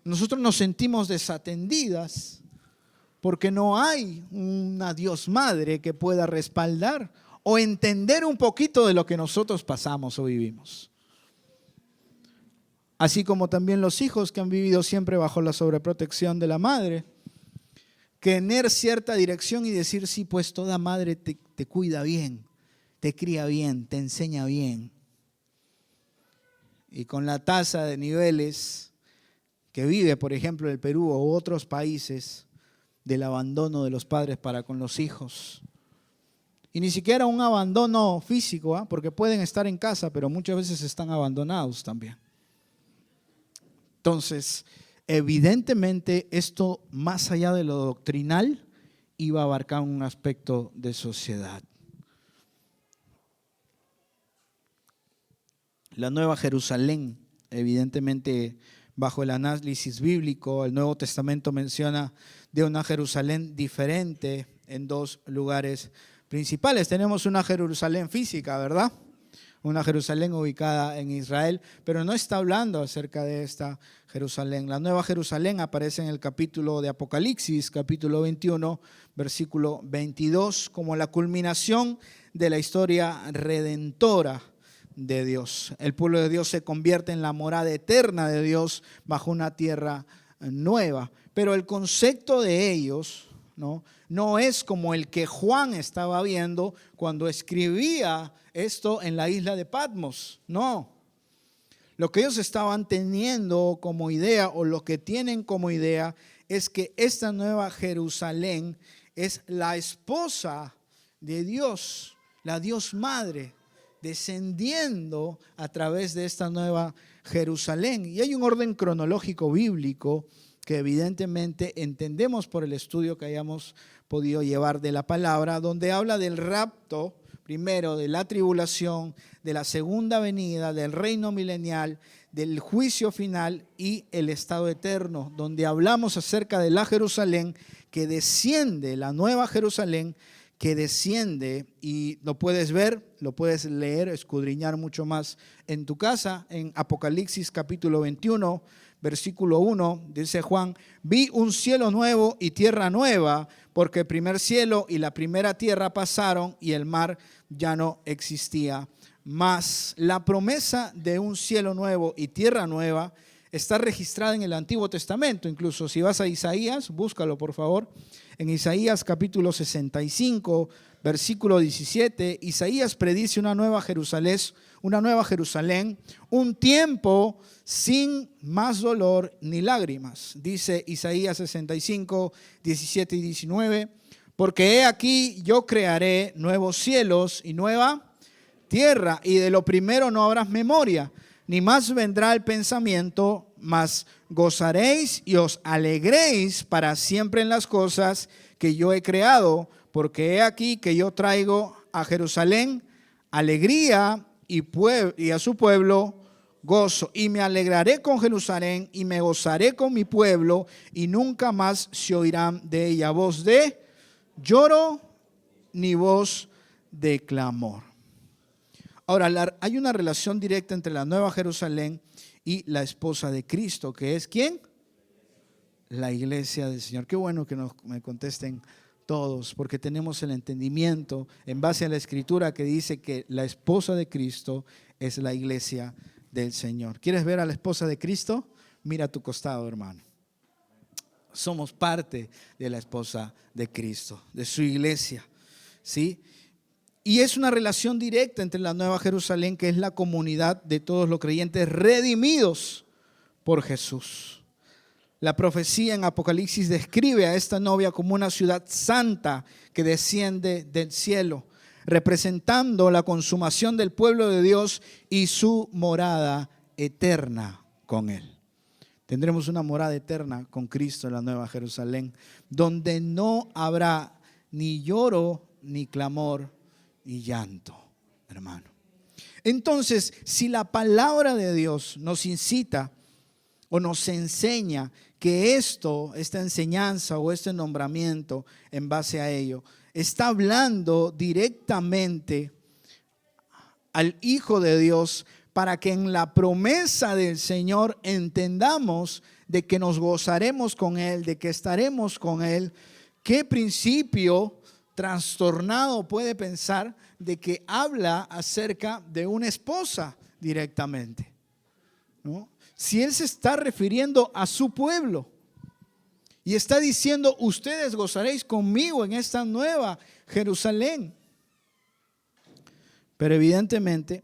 Nosotros nos sentimos desatendidas porque no hay una Dios Madre que pueda respaldar o entender un poquito de lo que nosotros pasamos o vivimos. Así como también los hijos que han vivido siempre bajo la sobreprotección de la madre, tener cierta dirección y decir, sí, pues toda madre te cuida bien, te cría bien, te enseña bien. Y con la tasa de niveles que vive, por ejemplo, el Perú u otros países, del abandono de los padres para con los hijos. Y ni siquiera un abandono físico, porque pueden estar en casa, pero muchas veces están abandonados también. Entonces, evidentemente esto, más allá de lo doctrinal, iba a abarcar un aspecto de sociedad. La Nueva Jerusalén, evidentemente, bajo el análisis bíblico, el Nuevo Testamento menciona de una Jerusalén diferente en dos lugares principales. Tenemos una Jerusalén física, ¿verdad? Una Jerusalén ubicada en Israel, pero no está hablando acerca de esta Jerusalén. La Nueva Jerusalén aparece en el capítulo de Apocalipsis, capítulo 21, versículo 22, como la culminación de la historia redentora de Dios. El pueblo de Dios se convierte en la morada eterna de Dios bajo una tierra nueva. Pero el concepto de ellos no es como el que Juan estaba viendo cuando escribía esto en la isla de Patmos. No. Lo que ellos estaban teniendo como idea, o lo que tienen como idea, es que esta nueva Jerusalén es la esposa de Dios, la Dios Madre, descendiendo a través de esta nueva Jerusalén. Y hay un orden cronológico bíblico que evidentemente entendemos por el estudio que hayamos podido llevar de la palabra, donde habla del rapto, primero de la tribulación, de la segunda venida, del reino milenial, del juicio final y el estado eterno, donde hablamos acerca de la Jerusalén que desciende, la nueva Jerusalén, que desciende, y lo puedes ver, lo puedes leer, escudriñar mucho más en tu casa, en Apocalipsis capítulo 21, versículo 1, dice Juan: vi un cielo nuevo y tierra nueva, porque el primer cielo y la primera tierra pasaron y el mar ya no existía más. La promesa de un cielo nuevo y tierra nueva está registrada en el Antiguo Testamento. Incluso si vas a Isaías, búscalo por favor. En Isaías capítulo 65, versículo 17, Isaías predice una nueva Jerusalén, un tiempo sin más dolor ni lágrimas. Dice Isaías 65, 17 y 19, porque he aquí yo crearé nuevos cielos y nueva tierra, y de lo primero no habrás memoria, ni más vendrá el pensamiento, mas gozaréis y os alegréis para siempre en las cosas que yo he creado, porque he aquí que yo traigo a Jerusalén alegría y a su pueblo gozo, y me alegraré con Jerusalén y me gozaré con mi pueblo, y nunca más se oirán de ella voz de lloro ni voz de clamor. Ahora, hay una relación directa entre la Nueva Jerusalén y la esposa de Cristo, que es ¿quién? La iglesia del Señor. Qué bueno que me contesten todos, porque tenemos el entendimiento en base a la Escritura que dice que la esposa de Cristo es la iglesia del Señor. ¿Quieres ver a la esposa de Cristo? Mira a tu costado, hermano. Somos parte de la esposa de Cristo, de su iglesia, ¿sí? Y es una relación directa entre la Nueva Jerusalén, que es la comunidad de todos los creyentes redimidos por Jesús. La profecía en Apocalipsis describe a esta novia como una ciudad santa que desciende del cielo, representando la consumación del pueblo de Dios y su morada eterna con Él. Tendremos una morada eterna con Cristo en la Nueva Jerusalén, donde no habrá ni lloro, ni clamor, ni llanto, hermano. Entonces, si la palabra de Dios nos incita o nos enseña que esta enseñanza o este nombramiento en base a ello está hablando directamente al Hijo de Dios, para que en la promesa del Señor entendamos de que nos gozaremos con Él, de que estaremos con Él, ¿qué principio trastornado puede pensar de que habla acerca de una esposa directamente? ¿No? Si Él se está refiriendo a su pueblo y está diciendo: ustedes gozaréis conmigo en esta nueva Jerusalén. Pero evidentemente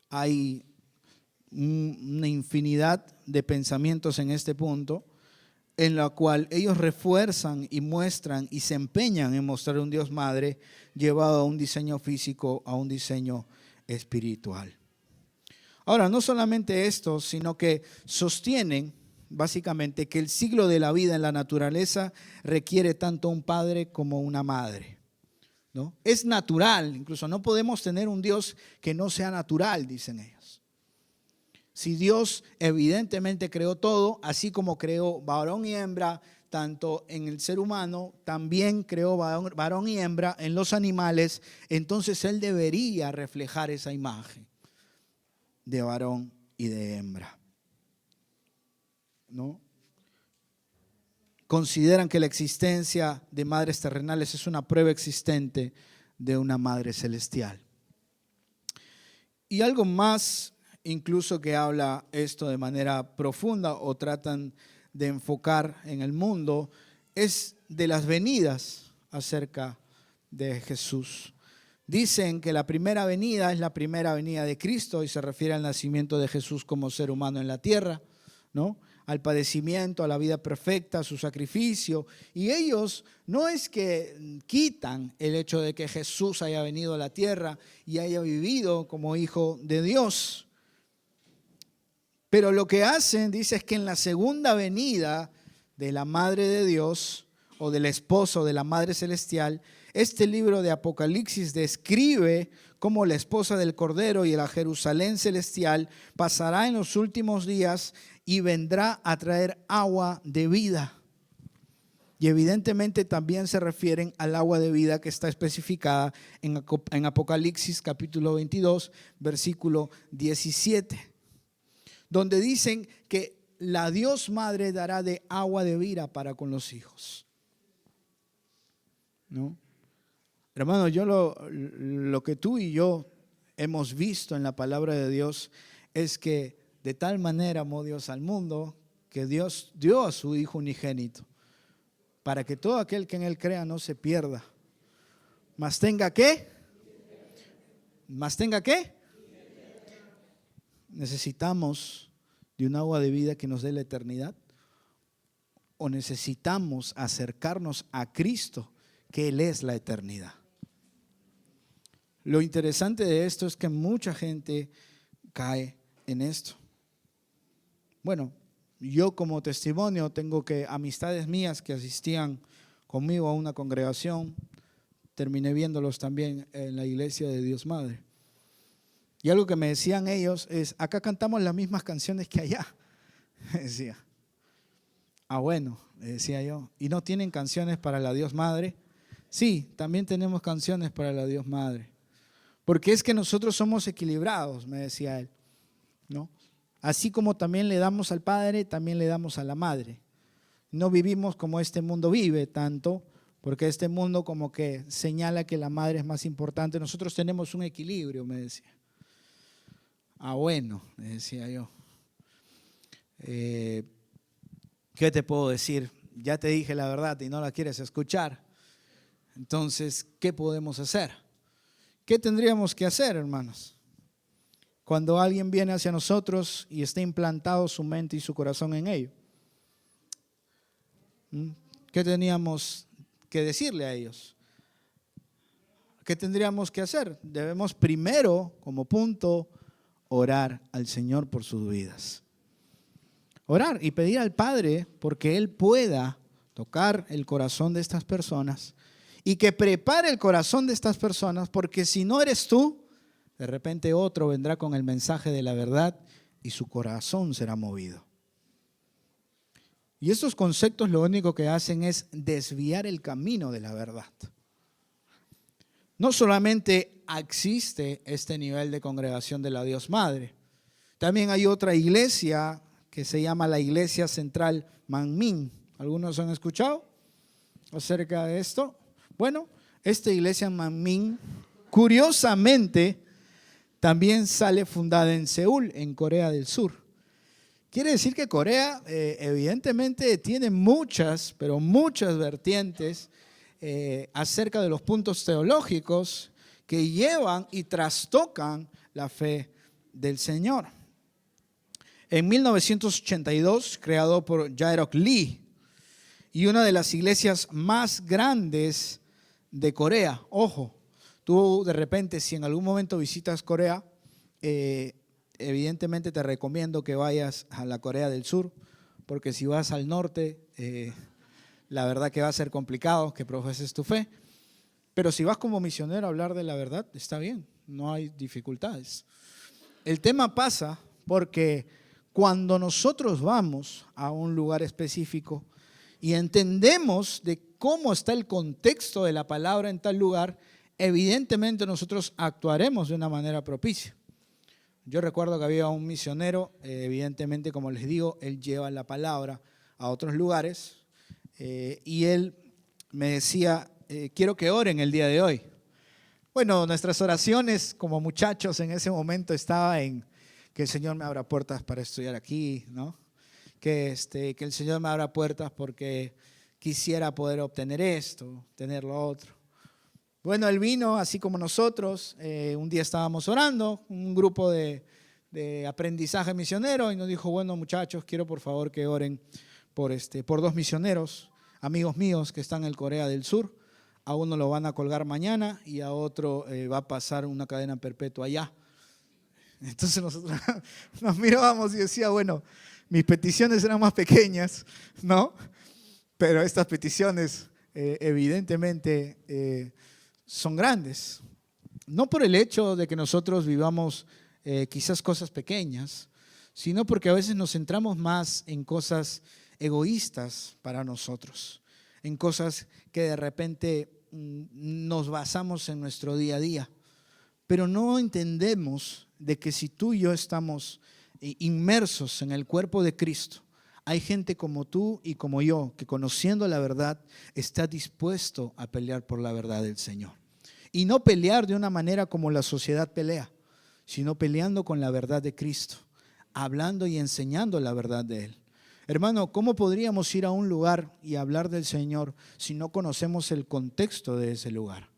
hay una infinidad de pensamientos en este punto, en la cual ellos refuerzan y muestran y se empeñan en mostrar un Dios Madre llevado a un diseño físico, a un diseño espiritual. Ahora, no solamente esto, sino que sostienen básicamente que el ciclo de la vida en la naturaleza requiere tanto un padre como una madre, ¿no? Es natural, incluso no podemos tener un Dios que no sea natural, dicen ellos. Si Dios evidentemente creó todo, así como creó varón y hembra, tanto en el ser humano, también creó varón y hembra en los animales, entonces Él debería reflejar esa imagen de varón y de hembra, ¿no? Consideran que la existencia de madres terrenales es una prueba existente de una madre celestial. Y algo más, incluso que habla esto de manera profunda o tratan de enfocar en el mundo, es de las venidas acerca de Jesús. Dicen que la primera venida es la primera venida de Cristo y se refiere al nacimiento de Jesús como ser humano en la tierra, ¿no? Al padecimiento, a la vida perfecta, a su sacrificio. Y ellos no es que quitan el hecho de que Jesús haya venido a la tierra y haya vivido como hijo de Dios. Pero lo que hacen, dice, es que en la segunda venida de la Madre de Dios o del esposo de la Madre Celestial, este libro de Apocalipsis describe cómo la esposa del Cordero y la Jerusalén celestial pasará en los últimos días y vendrá a traer agua de vida. Y evidentemente también se refieren al agua de vida que está especificada en Apocalipsis capítulo 22, versículo 17, donde dicen que la Dios Madre dará de agua de vida para con los hijos, ¿no? Hermano, yo lo que tú y yo hemos visto en la palabra de Dios es que de tal manera amó Dios al mundo que Dios dio a su Hijo unigénito para que todo aquel que en Él crea no se pierda, mas tenga ¿qué? ¿Mas tenga qué? ¿Necesitamos de un agua de vida que nos dé la eternidad? ¿O necesitamos acercarnos a Cristo, que Él es la eternidad? Lo interesante de esto es que mucha gente cae en esto. Bueno, yo como testimonio tengo que amistades mías que asistían conmigo a una congregación, terminé viéndolos también en la iglesia de Dios Madre. Y algo que me decían ellos es: acá cantamos las mismas canciones que allá. Me decía. Ah, bueno, le decía yo. ¿Y no tienen canciones para la Dios Madre? Sí, también tenemos canciones para la Dios Madre. Porque es que nosotros somos equilibrados, me decía él, ¿no? Así como también le damos al Padre, también le damos a la Madre. No vivimos como este mundo vive tanto, porque este mundo como que señala que la Madre es más importante. Nosotros tenemos un equilibrio, me decía. Ah, bueno, le decía yo. ¿Qué te puedo decir? Ya te dije la verdad y no la quieres escuchar. Entonces, ¿qué podemos hacer? ¿Qué tendríamos que hacer, hermanos? Cuando alguien viene hacia nosotros y está implantado su mente y su corazón en ello. ¿Qué teníamos que decirle a ellos? ¿Qué tendríamos que hacer? Debemos primero, como punto, orar al Señor por sus vidas. Orar y pedir al Padre porque Él pueda tocar el corazón de estas personas y que prepare el corazón de estas personas, porque si no eres tú, de repente otro vendrá con el mensaje de la verdad y su corazón será movido. Y estos conceptos lo único que hacen es desviar el camino de la verdad. No solamente existe este nivel de congregación de la Dios Madre, también hay otra iglesia que se llama la Iglesia Central Manmin. ¿Algunos han escuchado acerca de esto? Bueno, esta iglesia Manmin, curiosamente, también sale fundada en Seúl, en Corea del Sur. Quiere decir que Corea evidentemente tiene muchas, pero muchas vertientes acerca de los puntos teológicos que llevan y trastocan la fe del Señor. En 1982, creado por Jae-rok Lee, y una de las iglesias más grandes de Corea. Ojo, tú de repente, si en algún momento visitas Corea, evidentemente te recomiendo que vayas a la Corea del Sur, porque si vas al norte, la verdad que va a ser complicado que profeses tu fe. Pero si vas como misionero a hablar de la verdad, está bien, no hay dificultades. El tema pasa porque cuando nosotros vamos a un lugar específico y entendemos de cómo está el contexto de la palabra en tal lugar, evidentemente nosotros actuaremos de una manera propicia. Yo recuerdo que había un misionero, evidentemente, como les digo, él lleva la palabra a otros lugares y él me decía, quiero que oren el día de hoy. Bueno, nuestras oraciones como muchachos en ese momento estaba en que el Señor me abra puertas para estudiar aquí, ¿no? Que el Señor me abra puertas porque quisiera poder obtener esto, tener lo otro. Bueno, él vino así como nosotros, un día estábamos orando, un grupo de aprendizaje misionero, y nos dijo, bueno muchachos, quiero por favor que oren por dos misioneros, amigos míos que están en Corea del Sur. A uno lo van a colgar mañana y a otro va a pasar una cadena perpetua allá. Entonces nosotros nos mirábamos y decía, bueno, mis peticiones eran más pequeñas, ¿no? Pero estas peticiones evidentemente son grandes. No por el hecho de que nosotros vivamos quizás cosas pequeñas, sino porque a veces nos centramos más en cosas egoístas para nosotros, en cosas que de repente nos basamos en nuestro día a día. Pero no entendemos de que si tú y yo estamos inmersos en el cuerpo de Cristo, hay gente como tú y como yo que, conociendo la verdad, está dispuesto a pelear por la verdad del Señor. Y no pelear de una manera como la sociedad pelea, sino peleando con la verdad de Cristo, hablando y enseñando la verdad de Él. Hermano, ¿cómo podríamos ir a un lugar y hablar del Señor si no conocemos el contexto de ese lugar?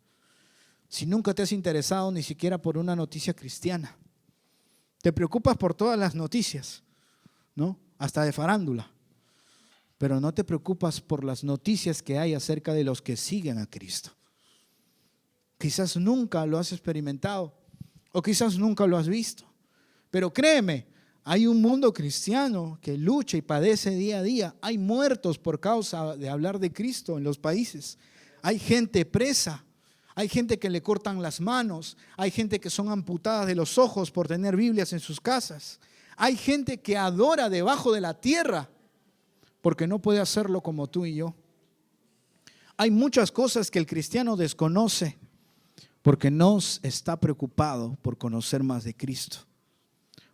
Si nunca te has interesado ni siquiera por una noticia cristiana. Te preocupas por todas las noticias, ¿no? Hasta de farándula. Pero no te preocupas por las noticias que hay acerca de los que siguen a Cristo. Quizás nunca lo has experimentado o quizás nunca lo has visto. Pero créeme, hay un mundo cristiano que lucha y padece día a día. Hay muertos por causa de hablar de Cristo en los países. Hay gente presa. Hay gente que le cortan las manos. Hay gente que son amputadas de los ojos por tener Biblias en sus casas. Hay gente que adora debajo de la tierra porque no puede hacerlo como tú y yo. Hay muchas cosas que el cristiano desconoce porque no está preocupado por conocer más de Cristo.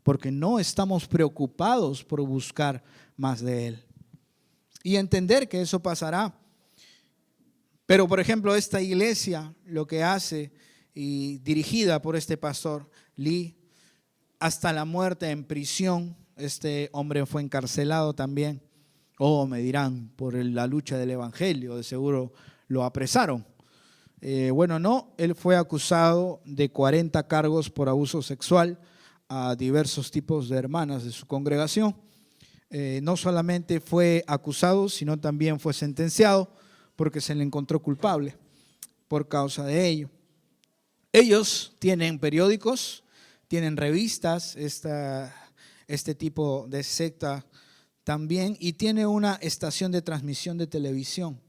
Porque no estamos preocupados por buscar más de Él. Y entender que eso pasará. Pero, por ejemplo, esta iglesia lo que hace, y dirigida por este pastor Lee, hasta la muerte en prisión, este hombre fue encarcelado también. Me dirán, por la lucha del evangelio, de seguro lo apresaron. No, él fue acusado de 40 cargos por abuso sexual a diversos tipos de hermanas de su congregación. No solamente fue acusado, sino también fue sentenciado porque se le encontró culpable por causa de ello. Ellos tienen periódicos, tienen revistas, este tipo de secta también, y tiene una estación de transmisión de televisión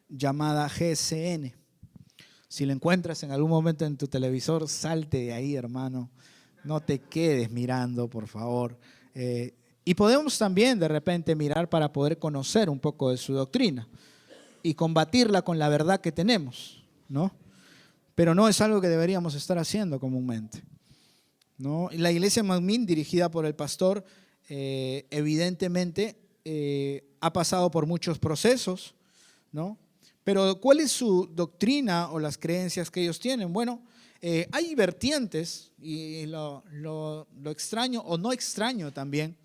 llamada GSN. Si lo encuentras en algún momento en tu televisor, salte de ahí, hermano. No te quedes mirando, por favor. Y podemos también de repente mirar para poder conocer un poco de su doctrina y combatirla con la verdad que tenemos, ¿no? Pero no es algo que deberíamos estar haciendo comúnmente, ¿no? La iglesia Manmin, dirigida por el pastor, evidentemente ha pasado por muchos procesos, ¿no? Pero ¿cuál es su doctrina o las creencias que ellos tienen? Bueno, hay vertientes, y lo extraño o no extraño también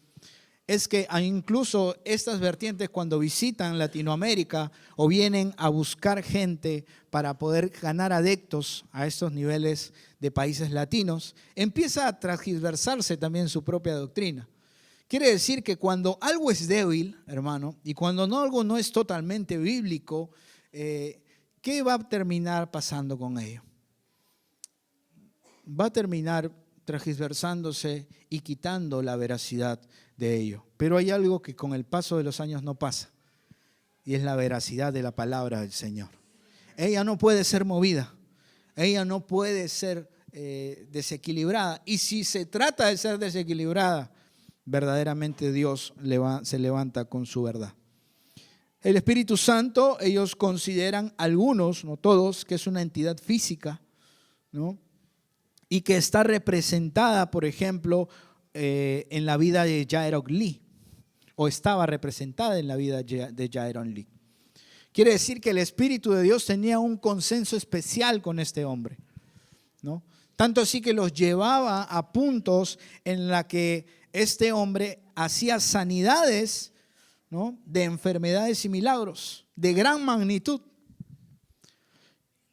es que incluso estas vertientes, cuando visitan Latinoamérica o vienen a buscar gente para poder ganar adeptos a estos niveles de países latinos, empieza a transgiversarse también su propia doctrina. Quiere decir que cuando algo es débil, hermano, y cuando algo no es totalmente bíblico, ¿qué va a terminar pasando con ello? Va a terminar transgiversándose y quitando la veracidad de ello. Pero hay algo que con el paso de los años no pasa, y es la veracidad de la palabra del Señor. Ella no puede ser movida, ella no puede ser desequilibrada, y si se trata de ser desequilibrada, verdaderamente Dios se levanta con su verdad. El Espíritu Santo, ellos consideran, algunos, no todos, que es una entidad física, ¿no? Y que está representada, por ejemplo, en la vida de Jaron Lee, o estaba representada en la vida de Jaron Lee. Quiere decir que el Espíritu de Dios tenía un consenso especial con este hombre, ¿no? Tanto así que los llevaba a puntos en la que este hombre hacía sanidades, ¿no?, de enfermedades y milagros de gran magnitud.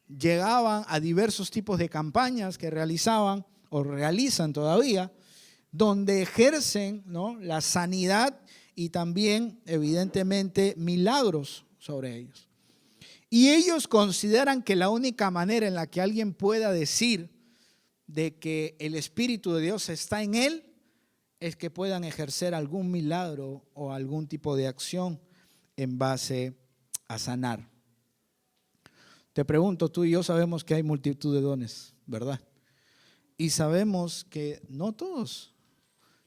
Llegaban a diversos tipos de campañas que realizaban o realizan todavía, donde ejercen, ¿no?, la sanidad y también, evidentemente, milagros sobre ellos. Y ellos consideran que la única manera en la que alguien pueda decir de que el Espíritu de Dios está en él es que puedan ejercer algún milagro o algún tipo de acción en base a sanar. Te pregunto, tú y yo sabemos que hay multitud de dones, ¿verdad? Y sabemos que no todos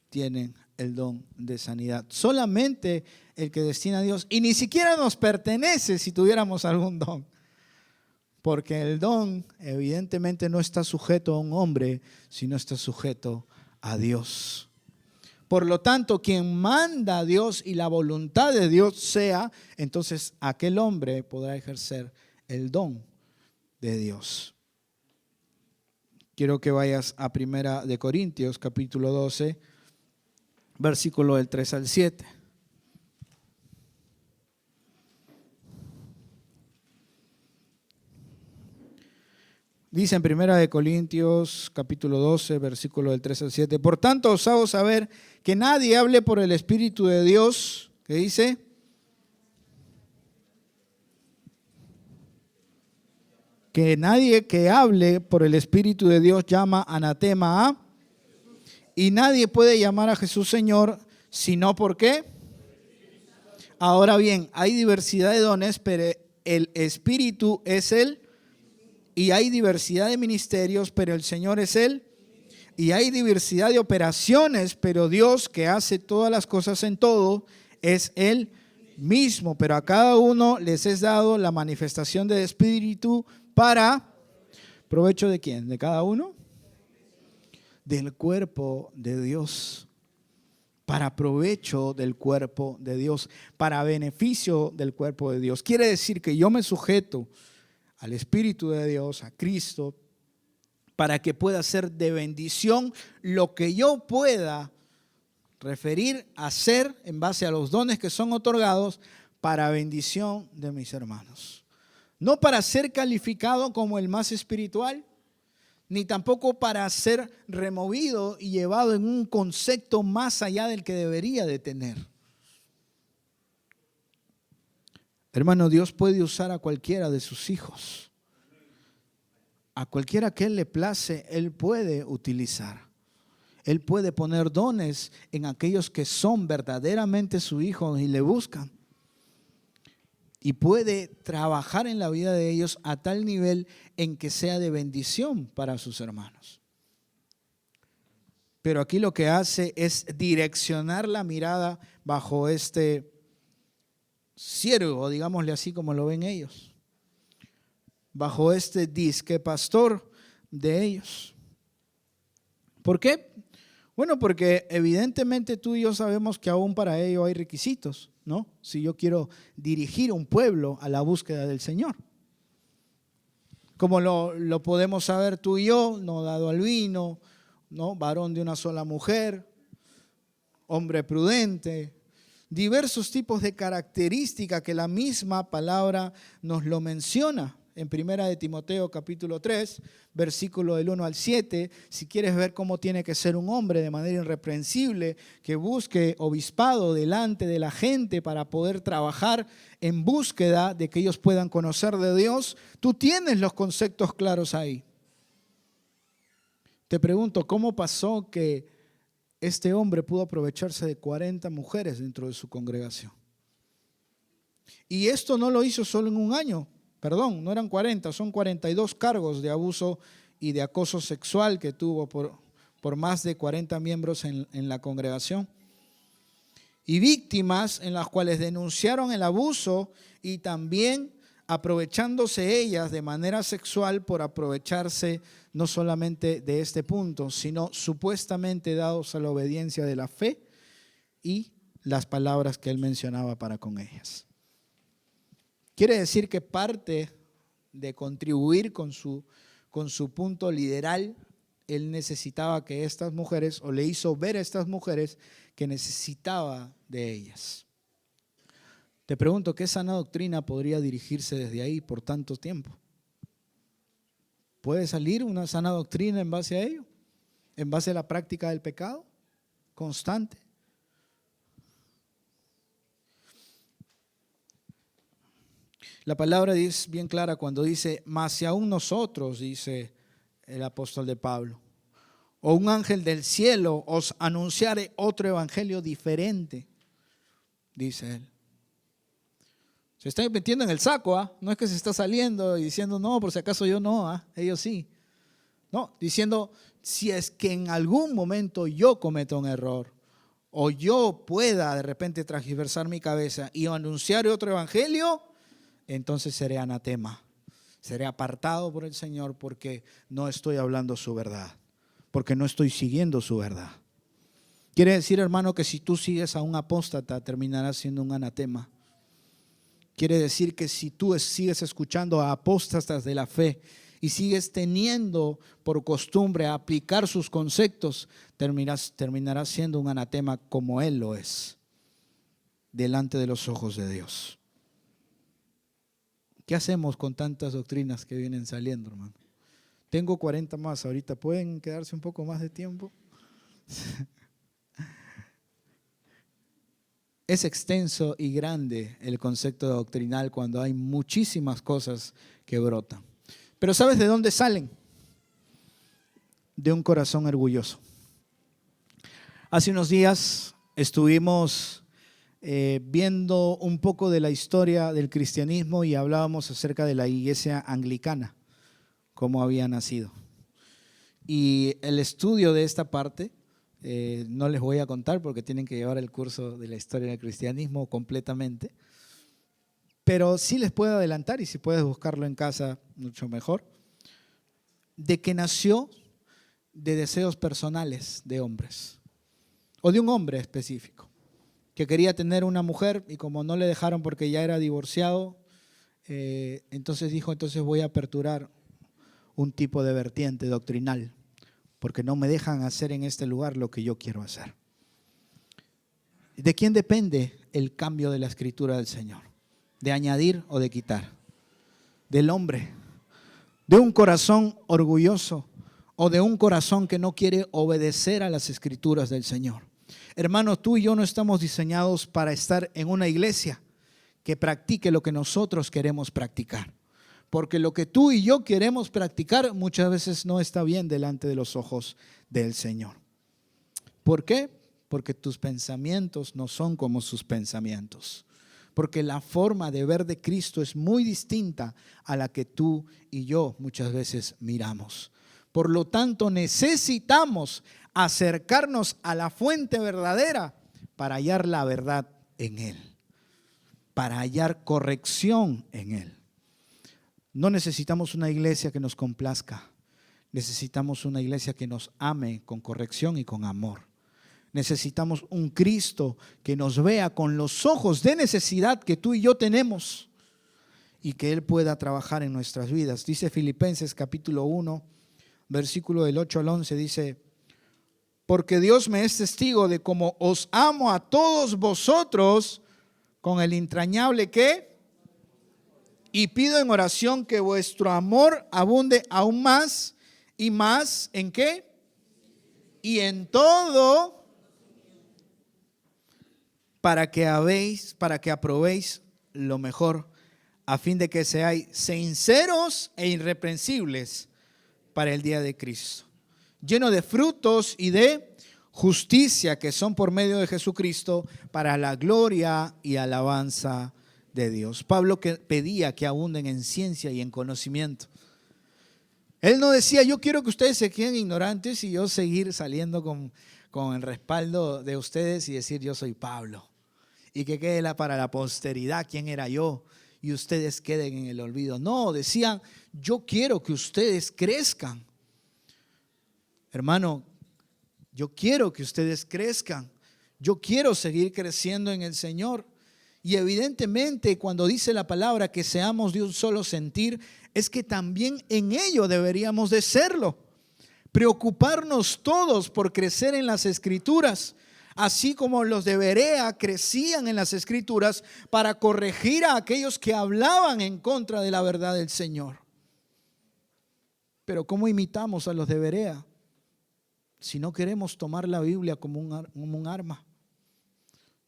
tienen el don de sanidad. Solamente el que destina a Dios. Y ni siquiera nos pertenece si tuviéramos algún don. Porque el don evidentemente no está sujeto a un hombre, sino está sujeto a Dios. Por lo tanto, quien manda a Dios y la voluntad de Dios sea, entonces aquel hombre podrá ejercer el don de Dios. Quiero que vayas a 1 de Corintios, capítulo 12, versículo del 3 al 7. Dice en 1 de Corintios, capítulo 12, versículo del 3 al 7. Por tanto, os hago saber que nadie hable por el Espíritu de Dios. ¿Qué dice? Que nadie que hable por el Espíritu de Dios llama anatema a. Y nadie puede llamar a Jesús Señor, sino ¿por qué? Ahora bien, hay diversidad de dones, pero el Espíritu es Él. Y hay diversidad de ministerios, pero el Señor es Él. Y hay diversidad de operaciones, pero Dios, que hace todas las cosas en todo, es Él mismo. Pero a cada uno les es dado la manifestación del Espíritu para provecho de ¿quién? ¿De cada uno? Del cuerpo de Dios. Para provecho del cuerpo de Dios. Para beneficio del cuerpo de Dios. Quiere decir que yo me sujeto al Espíritu de Dios, a Cristo, para que pueda ser de bendición lo que yo pueda referir a hacer en base a los dones que son otorgados para bendición de mis hermanos. No para ser calificado como el más espiritual, ni tampoco para ser removido y llevado en un concepto más allá del que debería de tener. Hermano, Dios puede usar a cualquiera de sus hijos. A cualquiera que Él le place, Él puede utilizar. Él puede poner dones en aquellos que son verdaderamente sus hijos y le buscan. Y puede trabajar en la vida de ellos a tal nivel en que sea de bendición para sus hermanos. Pero aquí lo que hace es direccionar la mirada bajo este siervo, digámosle así como lo ven ellos, bajo este disque pastor de ellos. ¿Por qué? Bueno, porque evidentemente tú y yo sabemos que aún para ello hay requisitos, ¿no? Si yo quiero dirigir un pueblo a la búsqueda del Señor. Como lo podemos saber tú y yo, no dado al vino, ¿no? Varón de una sola mujer, hombre prudente, diversos tipos de características que la misma palabra nos lo menciona. En 1 de Timoteo capítulo 3, versículo del 1 al 7, si quieres ver cómo tiene que ser un hombre de manera irreprensible, que busque obispado delante de la gente para poder trabajar en búsqueda de que ellos puedan conocer de Dios, tú tienes los conceptos claros ahí. Te pregunto, ¿cómo pasó que este hombre pudo aprovecharse de 40 mujeres dentro de su congregación? Y esto no lo hizo solo en un año. Perdón, no eran 40, son 42 cargos de abuso y de acoso sexual que tuvo por más de 40 miembros en la congregación. Y víctimas en las cuales denunciaron el abuso y también aprovechándose ellas de manera sexual por aprovecharse no solamente de este punto, sino supuestamente dados a la obediencia de la fe y las palabras que él mencionaba para con ellas. Quiere decir que parte de contribuir con su punto lideral, él necesitaba que estas mujeres, o le hizo ver a estas mujeres que necesitaba de ellas. Te pregunto, ¿qué sana doctrina podría dirigirse desde ahí por tanto tiempo? ¿Puede salir una sana doctrina en base a ello? ¿En base a la práctica del pecado constante? La palabra es bien clara cuando dice, mas si aún nosotros, dice el apóstol de Pablo, o un ángel del cielo os anunciare otro evangelio diferente, dice él. Se está metiendo en el saco, ¿ah? No es que se está saliendo y diciendo, no, por si acaso yo no, ¿ah? Ellos sí. No, diciendo, si es que en algún momento yo cometo un error, o yo pueda de repente transversar mi cabeza y anunciar otro evangelio, entonces seré anatema, seré apartado por el Señor porque no estoy hablando su verdad, porque no estoy siguiendo su verdad. Quiere decir, hermano, que si tú sigues a un apóstata, terminarás siendo un anatema. Quiere decir que si tú sigues escuchando a apóstatas de la fe y sigues teniendo por costumbre aplicar sus conceptos, terminarás siendo un anatema como él lo es, delante de los ojos de Dios. ¿Qué hacemos con tantas doctrinas que vienen saliendo, hermano? Tengo 40 más ahorita, ¿pueden quedarse un poco más de tiempo? Es extenso y grande el concepto doctrinal cuando hay muchísimas cosas que brotan. Pero ¿sabes de dónde salen? De un corazón orgulloso. Hace unos días estuvimos viendo un poco de la historia del cristianismo y hablábamos acerca de la iglesia anglicana, cómo había nacido. Y el estudio de esta parte, no les voy a contar porque tienen que llevar el curso de la historia del cristianismo completamente, pero sí les puedo adelantar, y si puedes buscarlo en casa, mucho mejor, de que nació de deseos personales de hombres, o de un hombre específico, que quería tener una mujer y como no le dejaron porque ya era divorciado, entonces dijo, entonces voy a aperturar un tipo de vertiente doctrinal, porque no me dejan hacer en este lugar lo que yo quiero hacer. ¿De quién depende el cambio de la escritura del Señor? ¿De añadir o de quitar? Del hombre, de un corazón orgulloso o de un corazón que no quiere obedecer a las escrituras del Señor. Hermanos, tú y yo no estamos diseñados para estar en una iglesia que practique lo que nosotros queremos practicar. Porque lo que tú y yo queremos practicar muchas veces no está bien delante de los ojos del Señor. ¿Por qué? Porque tus pensamientos no son como sus pensamientos. Porque la forma de ver de Cristo es muy distinta a la que tú y yo muchas veces miramos. Por lo tanto, necesitamos acercarnos a la fuente verdadera para hallar la verdad en Él, para hallar corrección en Él. No necesitamos una iglesia que nos complazca, necesitamos una iglesia que nos ame con corrección y con amor. Necesitamos un Cristo que nos vea con los ojos de necesidad que tú y yo tenemos y que Él pueda trabajar en nuestras vidas. Dice Filipenses capítulo 1, versículo del 8 al 11, dice: porque Dios me es testigo de cómo os amo a todos vosotros con el entrañable ¿qué? Y pido en oración que vuestro amor abunde aún más y más, ¿en qué? Y en todo, para que aprobéis lo mejor, a fin de que seáis sinceros e irreprensibles para el día de Cristo, lleno de frutos y de justicia que son por medio de Jesucristo para la gloria y alabanza de Dios. Pablo que pedía que abunden en ciencia y en conocimiento. Él no decía, yo quiero que ustedes se queden ignorantes y yo seguir saliendo con el respaldo de ustedes y decir yo soy Pablo. Y que quede para la posteridad quién era yo y ustedes queden en el olvido. No, decían, yo quiero que ustedes crezcan. Hermano, yo quiero que ustedes crezcan. Yo quiero seguir creciendo en el Señor. Y evidentemente cuando dice la palabra que seamos de un solo sentir, es que también en ello deberíamos de serlo. Preocuparnos todos por crecer en las Escrituras, así como los de Berea crecían en las Escrituras para corregir a aquellos que hablaban en contra de la verdad del Señor. Pero ¿cómo imitamos a los de Berea si no queremos tomar la Biblia como un arma?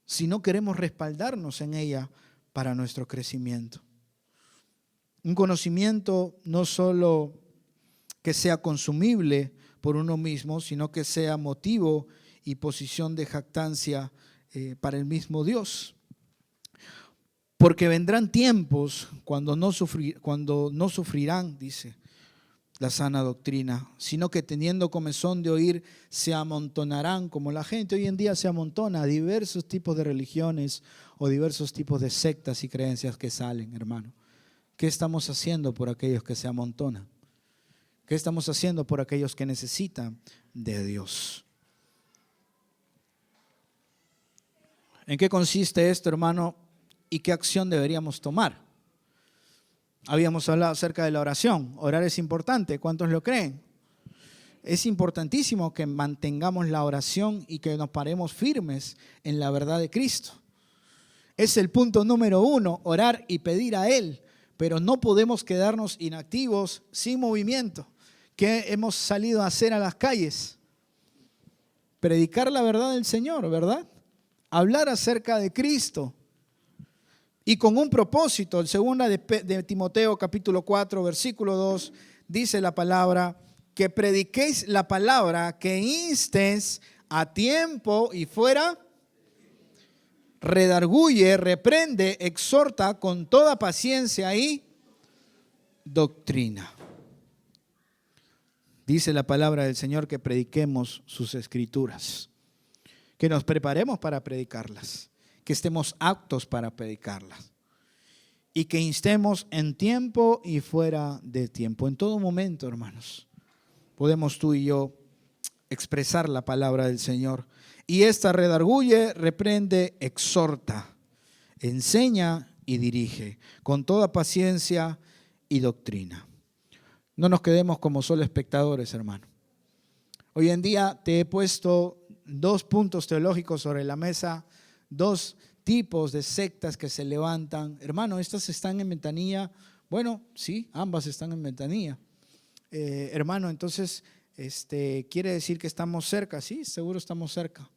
Si no queremos respaldarnos en ella para nuestro crecimiento. Un conocimiento no solo que sea consumible por uno mismo, sino que sea motivo y posición de jactancia para el mismo Dios. Porque vendrán tiempos cuando no sufrirán, dice la sana doctrina, sino que teniendo comezón de oír, se amontonarán, como la gente hoy en día se amontona a diversos tipos de religiones o diversos tipos de sectas y creencias que salen, hermano. ¿Qué estamos haciendo por aquellos que se amontonan? ¿Qué estamos haciendo por aquellos que necesitan de Dios? ¿En qué consiste esto, hermano? ¿Y qué acción deberíamos tomar? Habíamos hablado acerca de la oración. Orar es importante. ¿Cuántos lo creen? Es importantísimo que mantengamos la oración y que nos paremos firmes en la verdad de Cristo. Es el punto número 1, orar y pedir a Él. Pero no podemos quedarnos inactivos, sin movimiento. ¿Qué hemos salido a hacer a las calles? Predicar la verdad del Señor, ¿verdad? Hablar acerca de Cristo. Y con un propósito. En 2 de Timoteo capítulo 4 versículo 2 dice la palabra: que prediquéis la palabra, que instes a tiempo y fuera, redarguye, reprende, exhorta con toda paciencia y doctrina. Dice la palabra del Señor que prediquemos sus escrituras, que nos preparemos para predicarlas, que estemos aptos para predicarlas y que instemos en tiempo y fuera de tiempo. En todo momento, hermanos, podemos tú y yo expresar la palabra del Señor. Y esta redarguye, reprende, exhorta, enseña y dirige con toda paciencia y doctrina. No nos quedemos como solo espectadores, hermano. Hoy en día te he puesto 2 puntos teológicos sobre la mesa, 2 tipos de sectas que se levantan. Hermano, estas están en ventanilla. Bueno, sí, ambas están en ventanilla. Hermano, entonces, ¿quiere decir que estamos cerca? Sí, seguro estamos cerca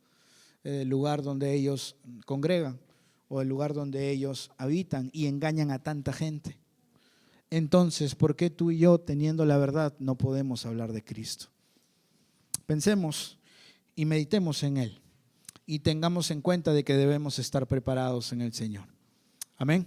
del lugar donde ellos congregan o el lugar donde ellos habitan y engañan a tanta gente. Entonces, ¿por qué tú y yo, teniendo la verdad, no podemos hablar de Cristo? Pensemos y meditemos en Él y tengamos en cuenta de que debemos estar preparados en el Señor. Amén.